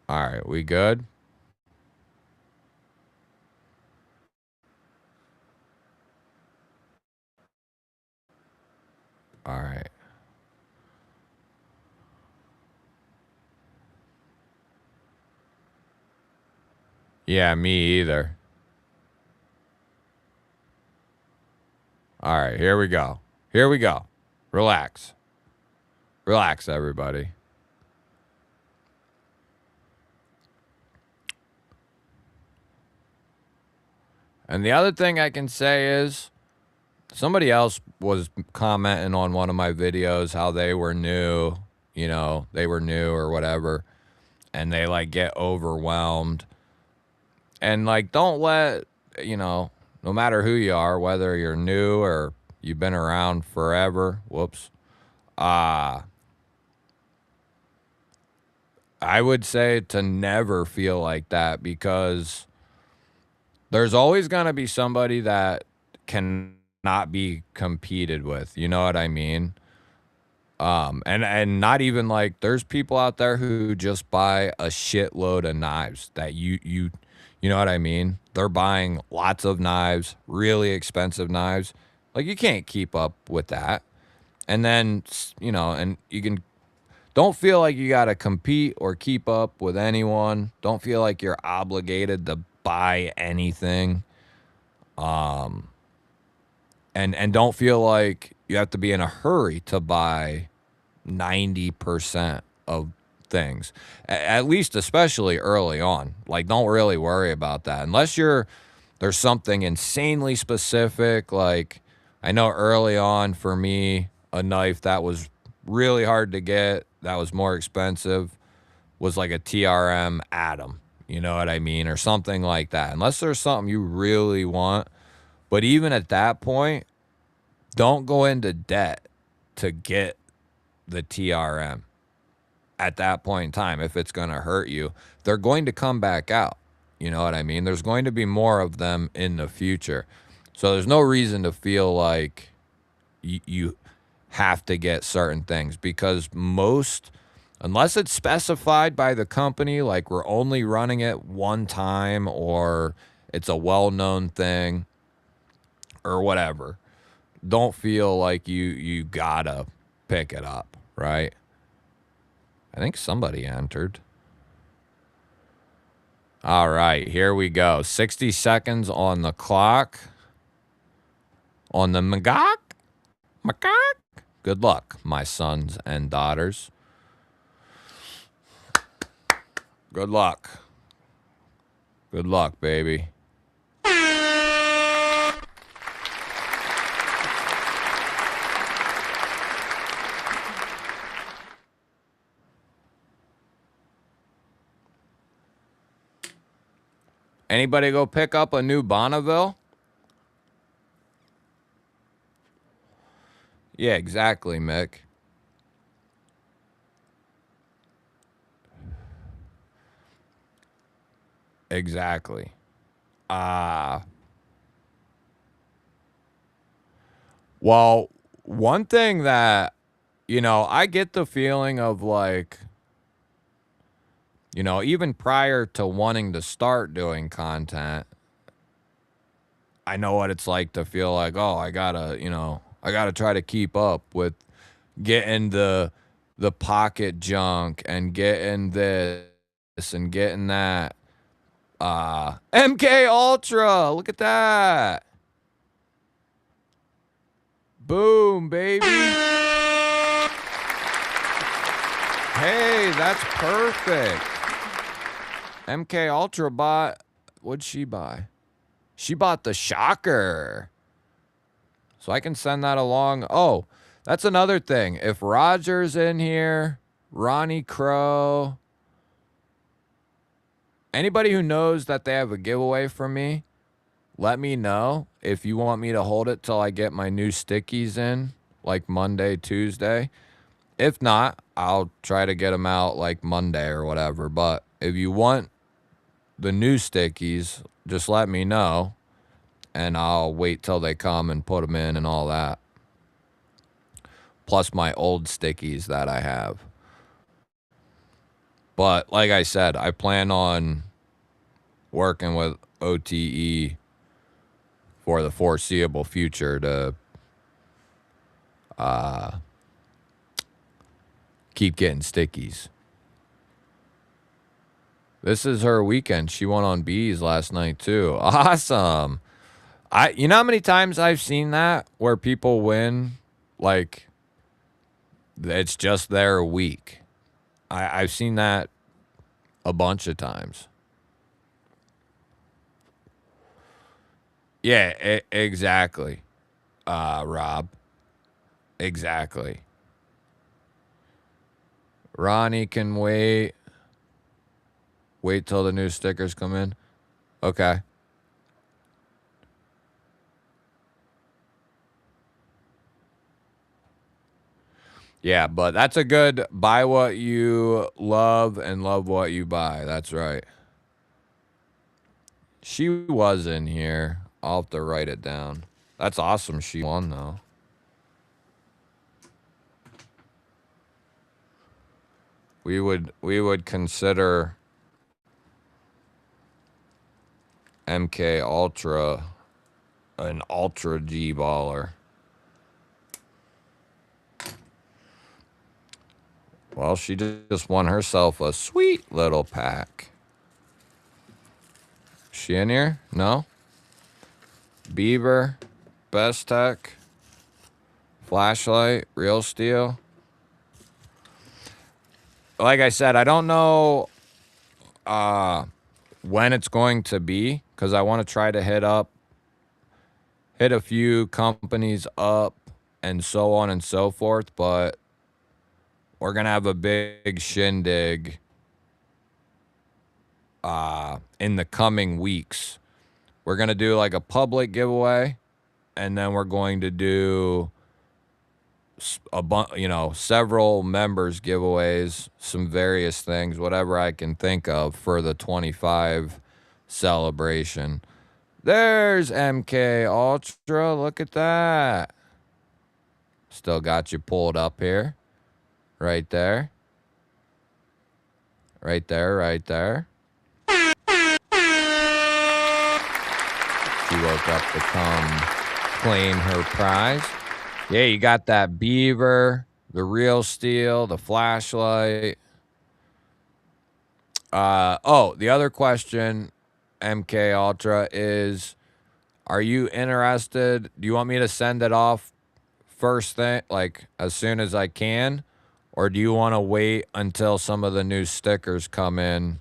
Speaker 3: All right, we good? All right. Yeah, me either. All right, here we go. Here we go. Relax. Relax, everybody. And the other thing I can say is somebody else was commenting on one of my videos how they were new, they were new or whatever, and they like get overwhelmed. And like, don't let, no matter who you are, whether you're new or you've been around forever, whoops, I would say to never feel like that because there's always going to be somebody that cannot be competed with. You know what I mean? And not even like there's people out there who just buy a shitload of knives that you know what I mean? They're buying lots of knives, really expensive knives. Like you can't keep up with that. And then, and you can don't feel like you got to compete or keep up with anyone. Don't feel like you're obligated to buy anything. And don't feel like you have to be in a hurry to buy 90% of things. At least especially early on. Like don't really worry about that unless there's something insanely specific. Like I know early on for me, a knife that was really hard to get, that was more expensive, was like a TRM Atom. You know what I mean? Or something like that. Unless there's something you really want. But even at that point, don't go into debt to get the TRM at that point in time if it's going to hurt you. They're going to come back out. You know what I mean? There's going to be more of them in the future. So there's no reason to feel like you have to get certain things because unless it's specified by the company, like we're only running it one time or it's a well-known thing or whatever, don't feel like you gotta pick it up, right? I think somebody entered. All right, here we go. 60 seconds on the clock. On the magok. Good luck, my sons and daughters. Good luck. Good luck, baby. Anybody go pick up a new Bonneville? Yeah, exactly, Mick. Exactly. Well, one thing that, I get the feeling of like, even prior to wanting to start doing content, I know what it's like to feel like, oh, I gotta try to keep up with getting the pocket junk and getting this and getting that. MK Ultra, look at that. Boom, baby. Hey, that's perfect. MK Ultra bought, what'd she buy? She bought the Shocker. So I can send that along. Oh, that's another thing. If Roger's in here, Ronnie Crow, anybody who knows that they have a giveaway from me, let me know if you want me to hold it till I get my new stickies in, like Monday, Tuesday. If not, I'll try to get them out like Monday or whatever. But if you want the new stickies, just let me know, and I'll wait till they come and put them in and all that. Plus my old stickies that I have. But like I said, I plan on working with OTE for the foreseeable future to keep getting stickies. This is her weekend. She won on bees last night too. Awesome. You know how many times I've seen that where people win, like it's just their week. I've seen that a bunch of times. Yeah, exactly. Rob. Exactly. Ronnie can wait. Wait till the new stickers come in. Okay. Yeah, but that's a good buy what you love and love what you buy. That's right. She was in here. I'll have to write it down. That's awesome. She won, though. We would consider MK Ultra an ultra G baller. Well, she just won herself a sweet little pack. She in here? No? Beaver, Best Tech, Flashlight, Real Steel. Like I said, I don't know when it's going to be, because I want to try to hit a few companies up and so on and so forth, but we're going to have a big shindig in the coming weeks. We're going to do like a public giveaway, and then we're going to do several members giveaways, some various things, whatever I can think of for the 25 celebration. There's MK Ultra. Look at that. Still got you pulled up here. Right there. Right there, right there. She woke up to come claim her prize. Yeah, you got that Beaver, the Real Steel, the Flashlight. The other question, MK Ultra, is, are you interested? Do you want me to send it off first thing, like as soon as I can? Or do you want to wait until some of the new stickers come in?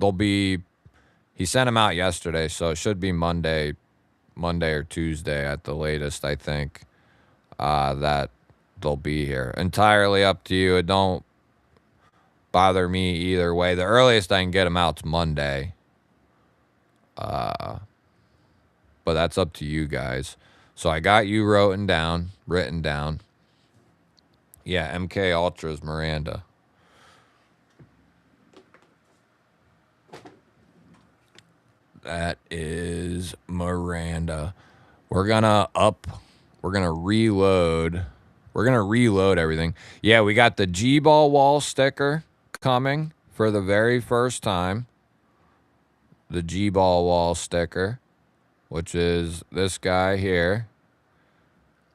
Speaker 3: He sent them out yesterday, so it should be Monday or Tuesday at the latest, I think, that they'll be here. Entirely up to you. It don't bother me either way. The earliest I can get them out is Monday. But that's up to you guys. So I got you written down. Yeah, MK Ultra's Miranda. That is Miranda. We're gonna reload. We're gonna reload everything. Yeah, we got the GBall wall sticker coming for the very first time. The GBall wall sticker, which is this guy here.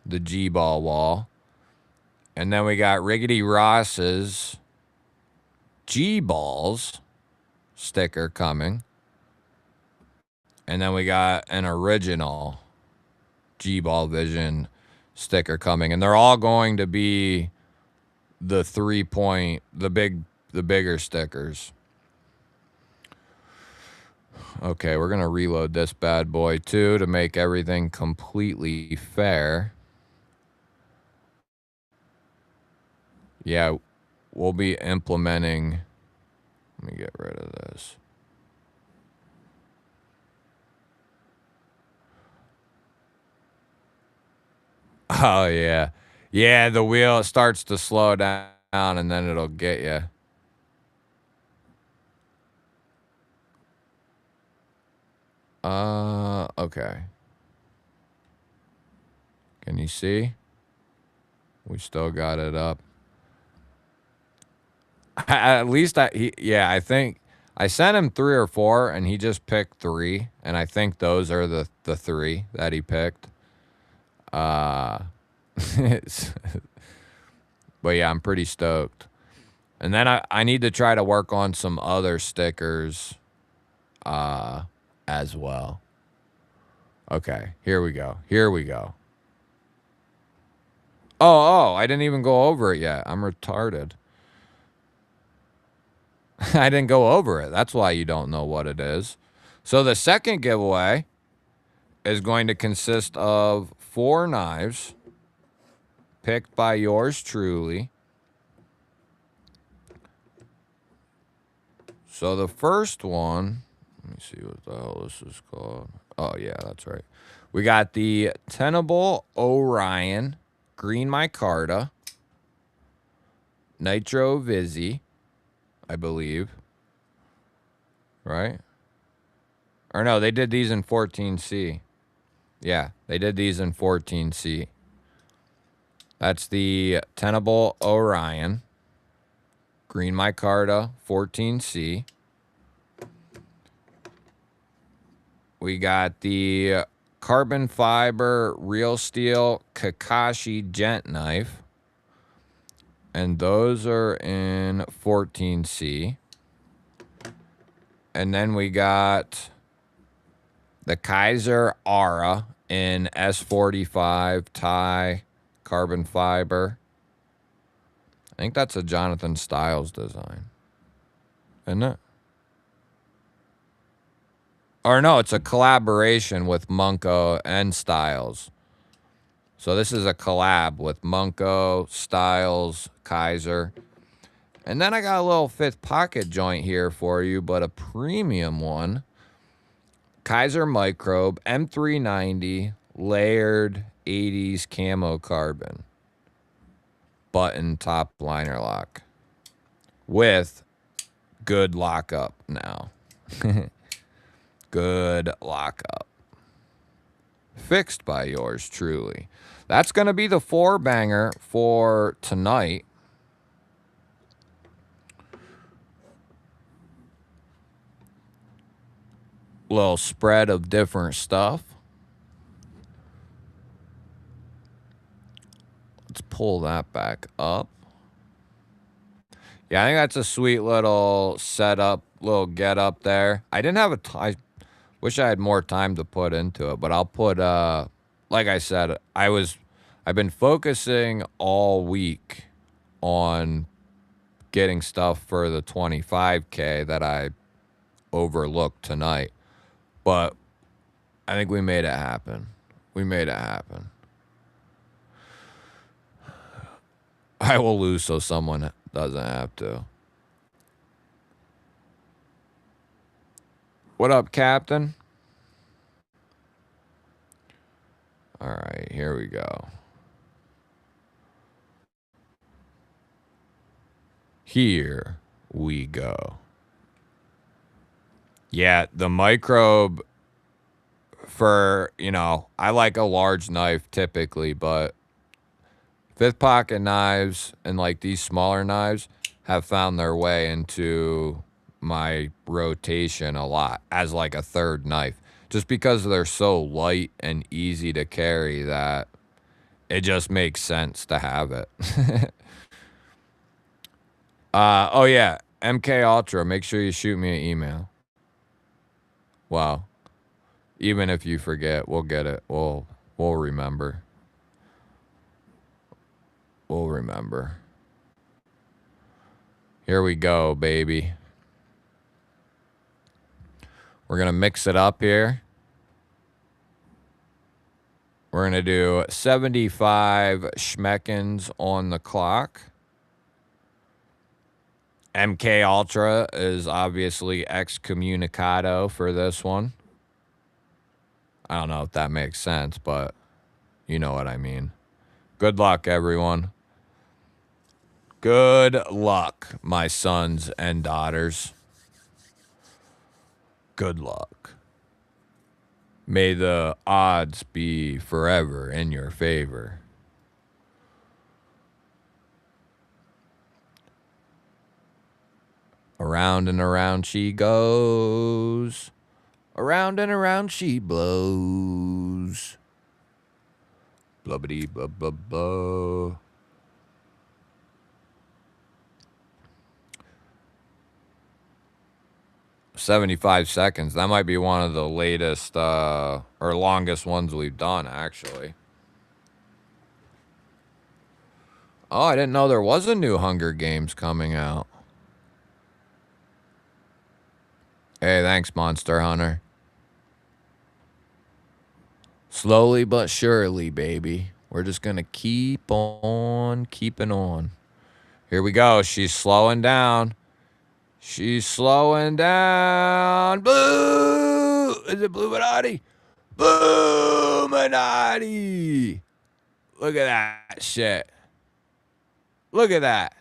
Speaker 3: The GBall wall. And then we got Riggedy Ross's GBalls sticker coming. And then we got an original GBall Vision sticker coming. And they're all going to be the 3-point, the bigger stickers. Okay, we're going to reload this bad boy too to make everything completely fair. Yeah, we'll be implementing. Let me get rid of this. Oh, yeah. Yeah, the wheel starts to slow down and then it'll get you. Okay. Can you see? We still got it up. At least I think I sent him 3 or 4 and he just picked 3. And I think those are the 3 that he picked. But yeah, I'm pretty stoked. And then I need to try to work on some other stickers as well. Okay, here we go. Here we go. Oh, I didn't even go over it yet. I'm retarded. I didn't go over it. That's why you don't know what it is. So the second giveaway is going to consist of 4 knives picked by yours truly. So the first one, let me see what the hell this is called. Oh, yeah, that's right. We got the Tenable Orion Green Micarta Nitro Vizzy, I believe. Right? Or no, they did these in 14C. Yeah, they did these in 14C. That's the Tenable Orion Green Micarta 14C. We got the carbon fiber real steel Kakashi gent knife. And those are in 14C. And then we got the Kaiser Aura in S45 tie carbon fiber. I think that's a Jonathan Styles design. Isn't it? Or no, it's a collaboration with Munko and Styles. So this is a collab with Munko, Styles, Kaiser. And then I got a little 5th pocket joint here for you, but a premium one. Kaiser Microbe M390 layered 80s camo carbon. Button top liner lock. With good lockup now. Good lockup. Fixed by yours truly. That's going to be the 4-banger for tonight. Little spread of different stuff. Let's pull that back up. Yeah, I think that's a sweet little setup, little get up there. I didn't have I wish I had more time to put into it, but I'll put like I said, I've been focusing all week on getting stuff for the 25K that I overlooked tonight. But I think we made it happen. We made it happen. I will lose so someone doesn't have to. What up, Captain? All right, here we go. Here we go. Yeah, the microbe for, I like a large knife typically, but 5th pocket knives and like these smaller knives have found their way into my rotation a lot as like a 3rd knife. Just because they're so light and easy to carry that It just makes sense to have it. Oh yeah, MK Ultra. Make sure you shoot me an email. Wow. Even if you forget, we'll get it. We'll remember. We'll remember. Here we go, baby. We're gonna mix it up here. We're gonna do 75 schmeckens on the clock. MK Ultra is obviously excommunicado for this one. I don't know if that makes sense, but you know what I mean. Good luck, everyone. Good luck, my sons and daughters. Good luck. May the odds be forever in your favor. Around and around she goes. Around and around she blows. Blubbity blah blah blah. "75 seconds. That might be one of the latest or longest ones we've done, actually. Oh, I didn't know there was a new Hunger Games coming out. Hey, thanks, Monster Hunter. Slowly but surely, baby. We're just going to keep on keeping on. Here we go. She's slowing down. She's slowing down. Blue! Is it Bluminati? Bluminati! Look at that shit. Look at that.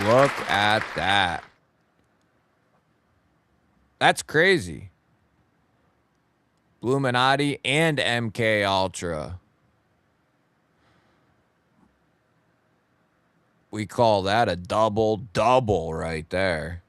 Speaker 3: Look at that. That's crazy. Bluminati and MK Ultra. We call that a double right there.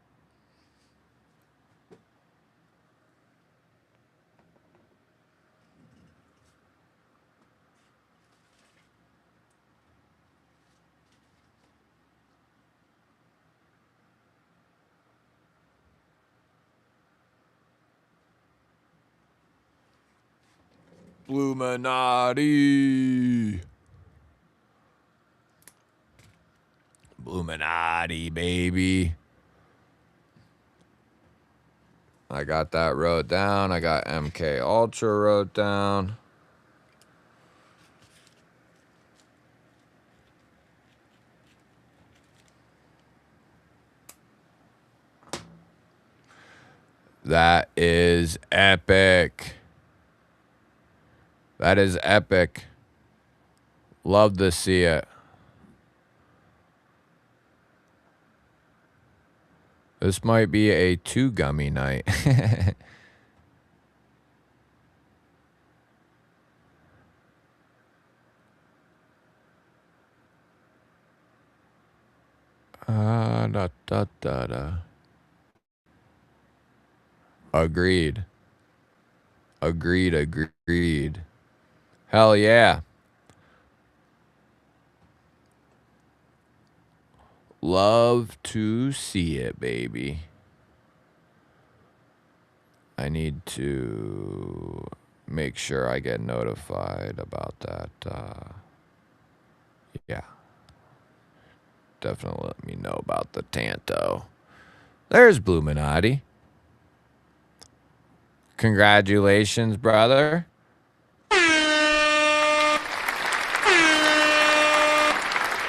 Speaker 3: Bluminati. Bluminati, baby. I got that wrote down. I got MK Ultra wrote down. That is epic. That is epic. Love to see it. This might be a 2-gummy night. Da, da, da, da. Agreed. Agreed. Hell yeah. Love to see it, baby. I need to make sure I get notified about that. Yeah. Definitely let me know about the Tanto. There's Bluminati. Congratulations, brother.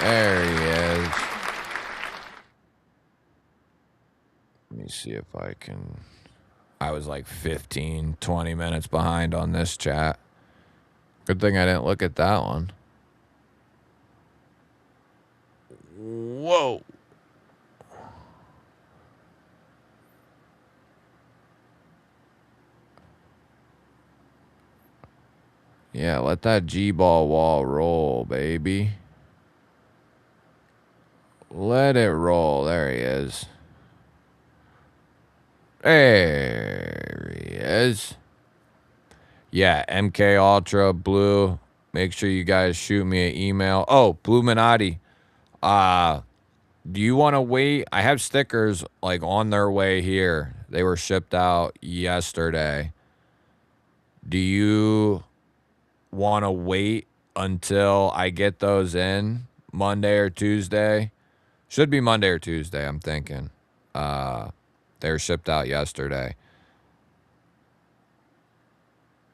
Speaker 3: There he is. Let me see if I can... I was like 15, 20 minutes behind on this chat. Good thing I didn't look at that one. Whoa. Yeah, let that G-ball wall roll, baby. Let it roll. There he is. There he is. Yeah, MK Ultra Blue. Make sure you guys shoot me an email. Oh, Bluminati. Do you want to wait? I have stickers like on their way here. They were shipped out yesterday. Do you want to wait until I get those in Monday or Tuesday? Should be Monday or Tuesday, I'm thinking. They were shipped out yesterday.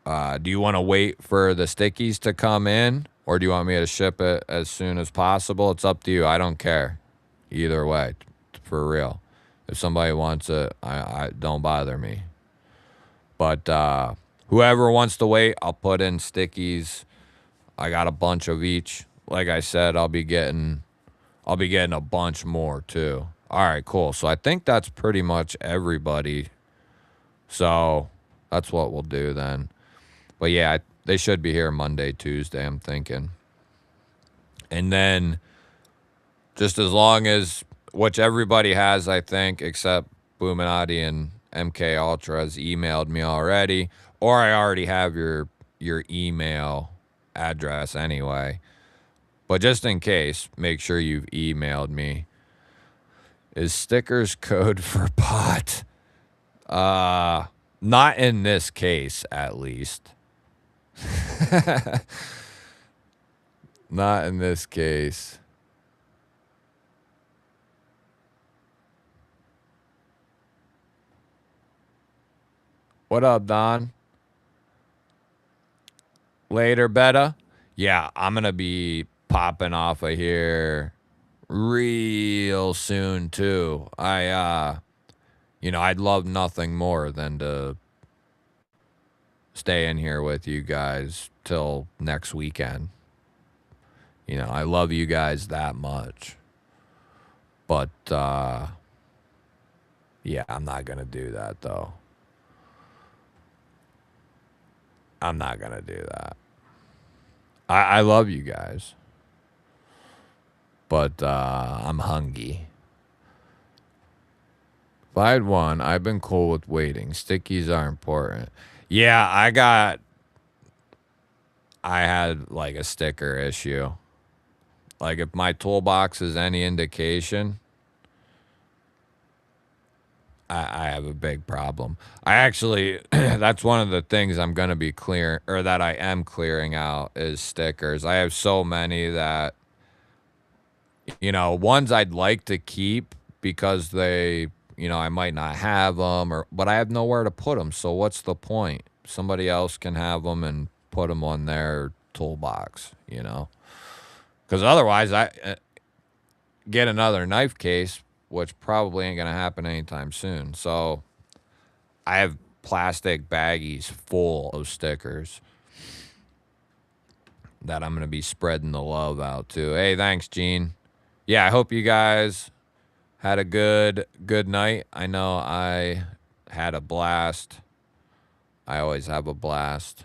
Speaker 3: Do you want to wait for the stickies to come in, or do you want me to ship it as soon as possible? It's up to you. I don't care. Either way, for real. If somebody wants it, I don't bother me. But whoever wants to wait, I'll put in stickies. I got a bunch of each. Like I said, I'll be getting a bunch more too. All right, cool. So I think that's pretty much everybody. So that's what we'll do then. But yeah, they should be here Monday, Tuesday, I'm thinking. And then just as long as, which everybody has, I think, except Bluminati and MK Ultra has emailed me already, or I already have your email address anyway. But just in case, make sure you've emailed me. Is stickers code for pot? Not in this case, at least. Not in this case. What up, Don? Later, Betta. Yeah, I'm going to be popping off of here real soon, too. I'd love nothing more than to stay in here with you guys till next weekend. I love you guys that much. But, yeah, I'm not going to do that, though. I'm not going to do that. I love you guys. But I'm hungry. If I had one, I've been cool with waiting. Stickies are important. Yeah, I had like a sticker issue. Like if my toolbox is any indication, I have a big problem. I actually, that's one of the things I'm going to be clear, or that I am clearing out, is stickers. I have so many that, ones I'd like to keep because they, I might not have them, but I have nowhere to put them. So what's the point? Somebody else can have them and put them on their toolbox, Because otherwise, I get another knife case, which probably ain't going to happen anytime soon. So I have plastic baggies full of stickers that I'm going to be spreading the love out to. Hey, thanks, Gene. Yeah, I hope you guys had a good night. I know I had a blast. I always have a blast.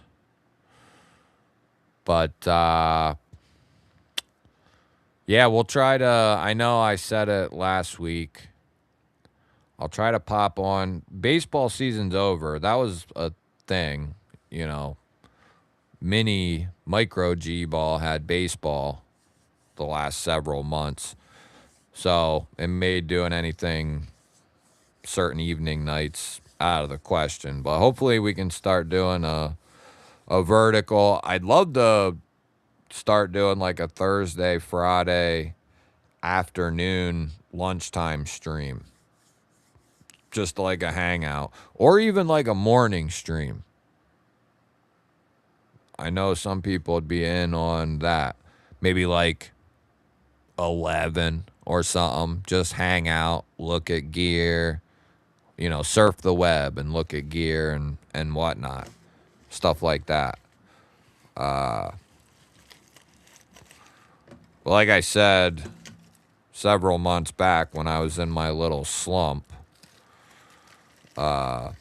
Speaker 3: But, yeah, we'll try to, I know I said it last week. I'll try to pop on. Baseball season's over. That was a thing, Mini micro G-ball had baseball the last several months. So it made doing anything certain evening nights out of the question. But hopefully we can start doing a vertical. I'd love to start doing like a Thursday, Friday afternoon lunchtime stream. Just like a hangout. Or even like a morning stream. I know some people would be in on that. Maybe like 11 or something. Just hang out, look at gear, surf the web and look at gear and whatnot. Stuff like that. Like I said several months back when I was in my little slump, that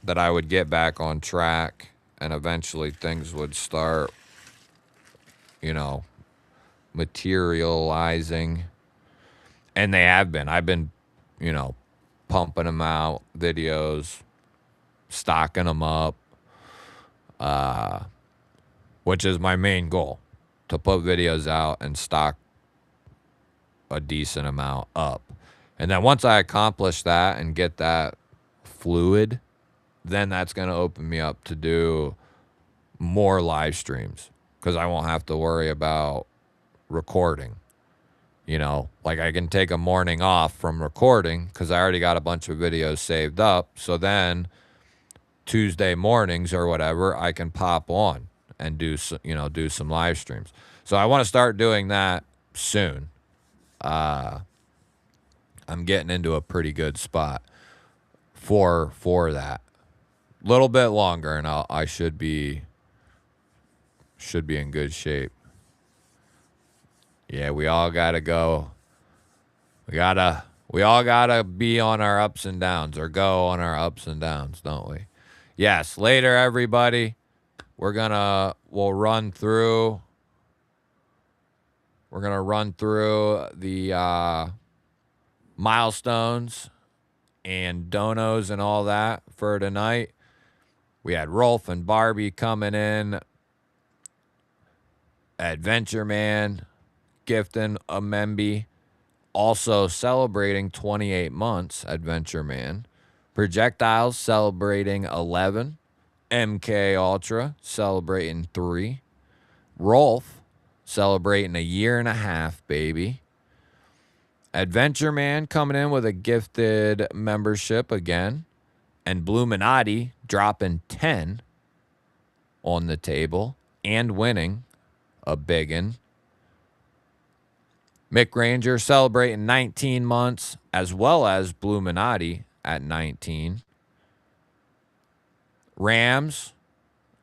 Speaker 3: I would get back on track and eventually things would start, materializing. And they have been. I've been, pumping them out, videos, stocking them up, which is my main goal, to put videos out and stock a decent amount up. And then once I accomplish that and get that fluid, then that's going to open me up to do more live streams because I won't have to worry about recording. Like I can take a morning off from recording because I already got a bunch of videos saved up. So then Tuesday mornings or whatever, I can pop on and do some live streams. So I want to start doing that soon. I'm getting into a pretty good spot for that. A little bit longer, and I should be in good shape. Yeah, we all gotta go. We all gotta be on our ups and downs, or go on our ups and downs, don't we? Yes. Later, everybody. We'll run through. We're gonna run through the milestones and donos and all that for tonight. We had Rolf and Barbie coming in. Adventure Man gifting a Memby. Also celebrating 28 months, Adventure Man. Projectiles celebrating 11. MK Ultra celebrating 3. Rolf celebrating a year and a half, baby. Adventure Man coming in with a gifted membership again. And Bluminati dropping 10 on the table and winning a biggin. Mick Ranger celebrating 19 months, as well as Bluminati at 19. Rams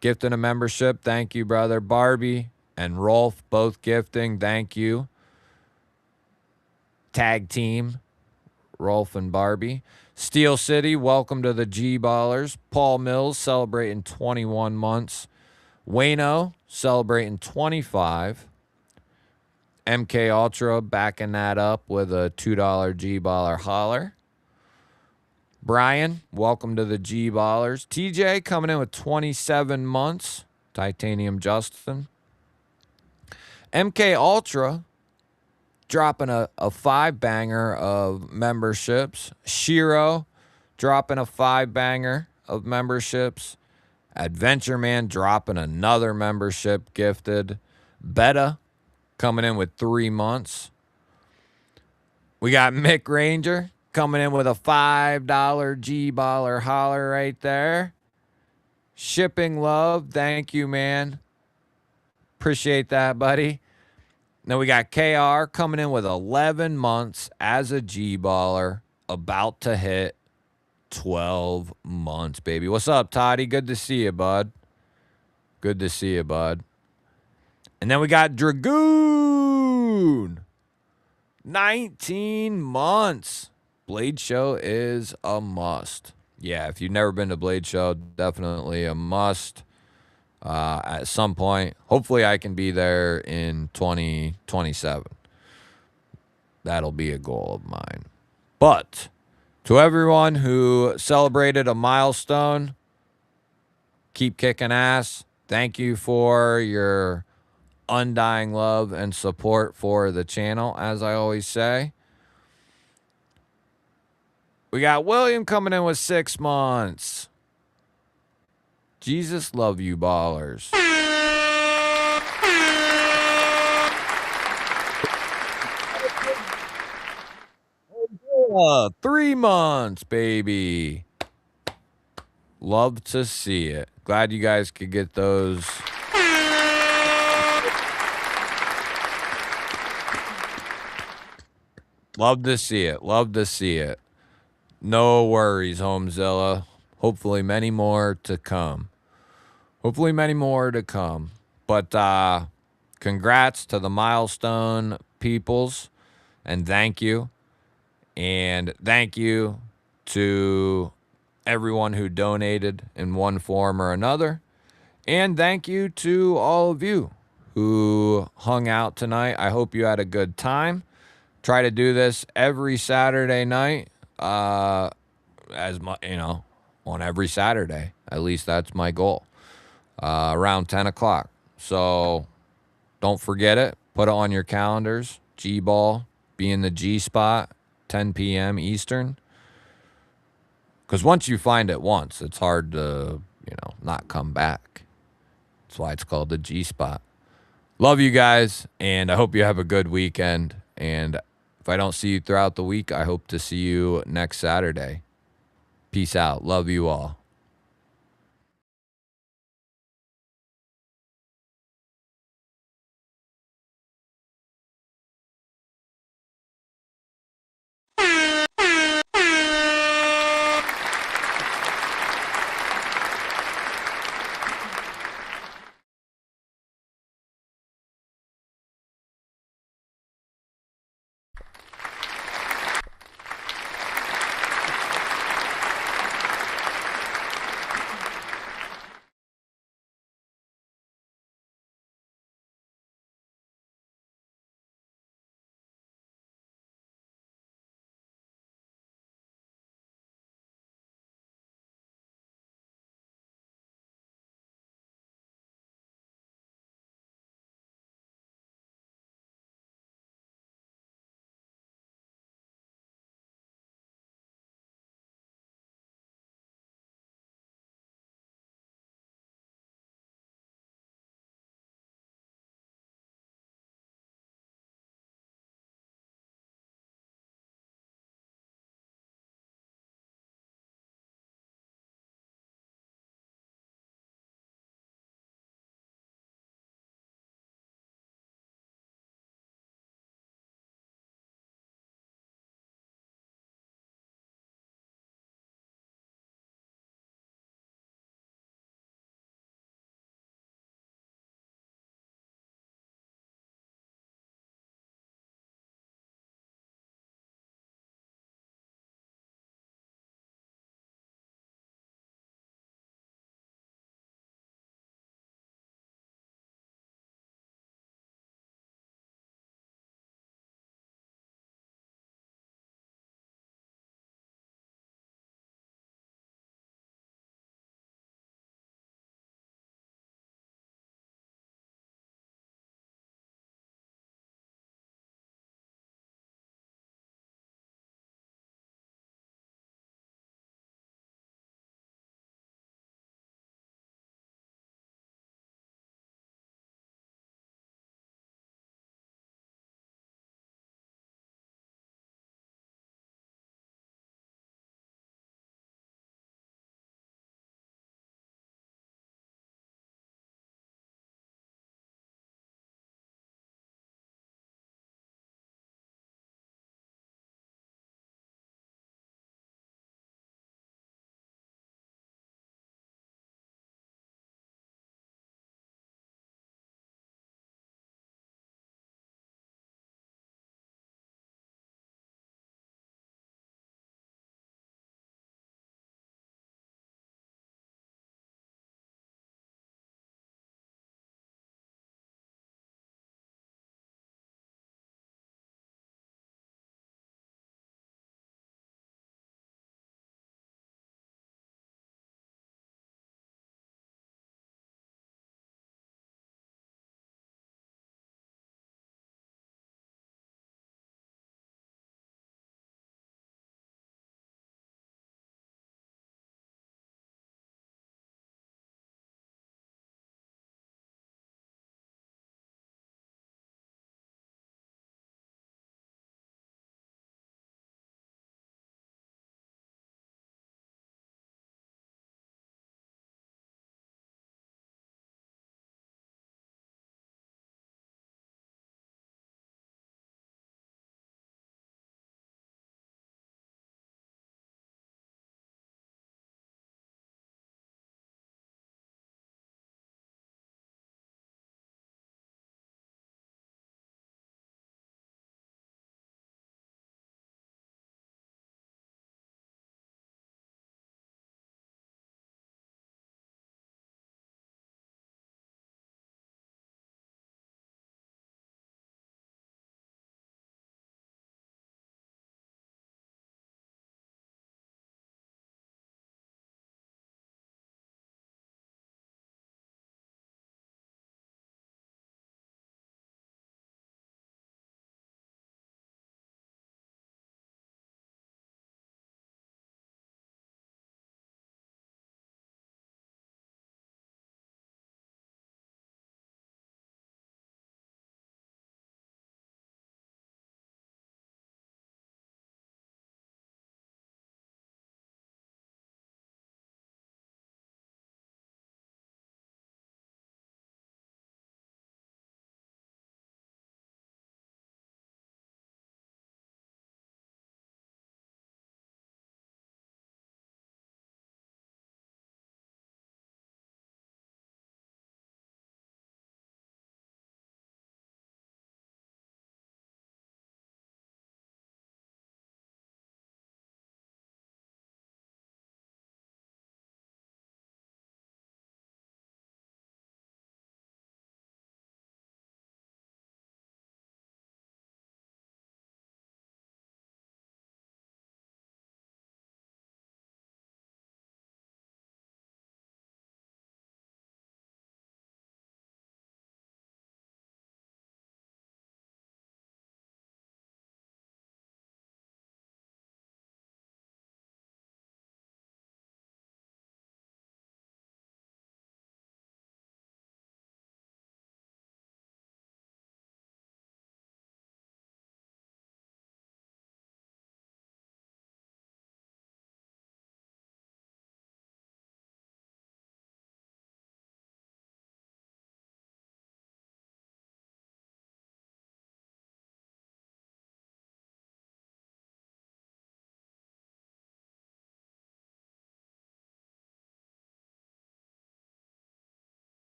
Speaker 3: gifting a membership. Thank you, brother. Barbie and Rolf both gifting. Thank you. Tag team, Rolf and Barbie. Steel City, welcome to the G-Ballers. Paul Mills celebrating 21 months. Wayno celebrating 25. MK Ultra backing that up with a $2 G-Baller holler. Brian, welcome to the G-Ballers. TJ coming in with 27 months. Titanium Justin. MK Ultra dropping a 5-banger of memberships. Shiro dropping a 5-banger of memberships. Adventure Man dropping another membership gifted. Beta coming in with 3 months. We got Mick Ranger coming in with a $5 G-Baller holler right there. Shipping Love, thank you, man. Appreciate that, buddy. Then we got KR coming in with 11 months as a G-Baller, about to hit 12 months, baby. What's up, Toddy? Good to see you, bud. Good to see you, bud. And then we got Dragoon. 19 months. Blade Show is a must. Yeah, if you've never been to Blade Show, definitely a must. At some point, hopefully I can be there in 2027. That'll be a goal of mine. But to everyone who celebrated a milestone, keep kicking ass. Thank you for your undying love and support for the channel, as I always say. We got William coming in with 6 months. Jesus love you, ballers. 3 months, baby. Love to see it. Glad you guys could get those. Love to see it. Love to see it. No worries, Homezilla. Hopefully many more to come. Hopefully many more to come. But congrats to the milestone peoples. And thank you. And thank you to everyone who donated in one form or another. And thank you to all of you who hung out tonight. I hope you had a good time. Try to do this every Saturday night, as my, on every Saturday. At least that's my goal. Around 10 o'clock. So don't forget it. Put it on your calendars. GBall, be in the G spot, 10 p.m. Eastern. Because once you find it once, it's hard to, not come back. That's why it's called the G spot. Love you guys, and I hope you have a good weekend. And if I don't see you throughout the week, I hope to see you next Saturday. Peace out. Love you all.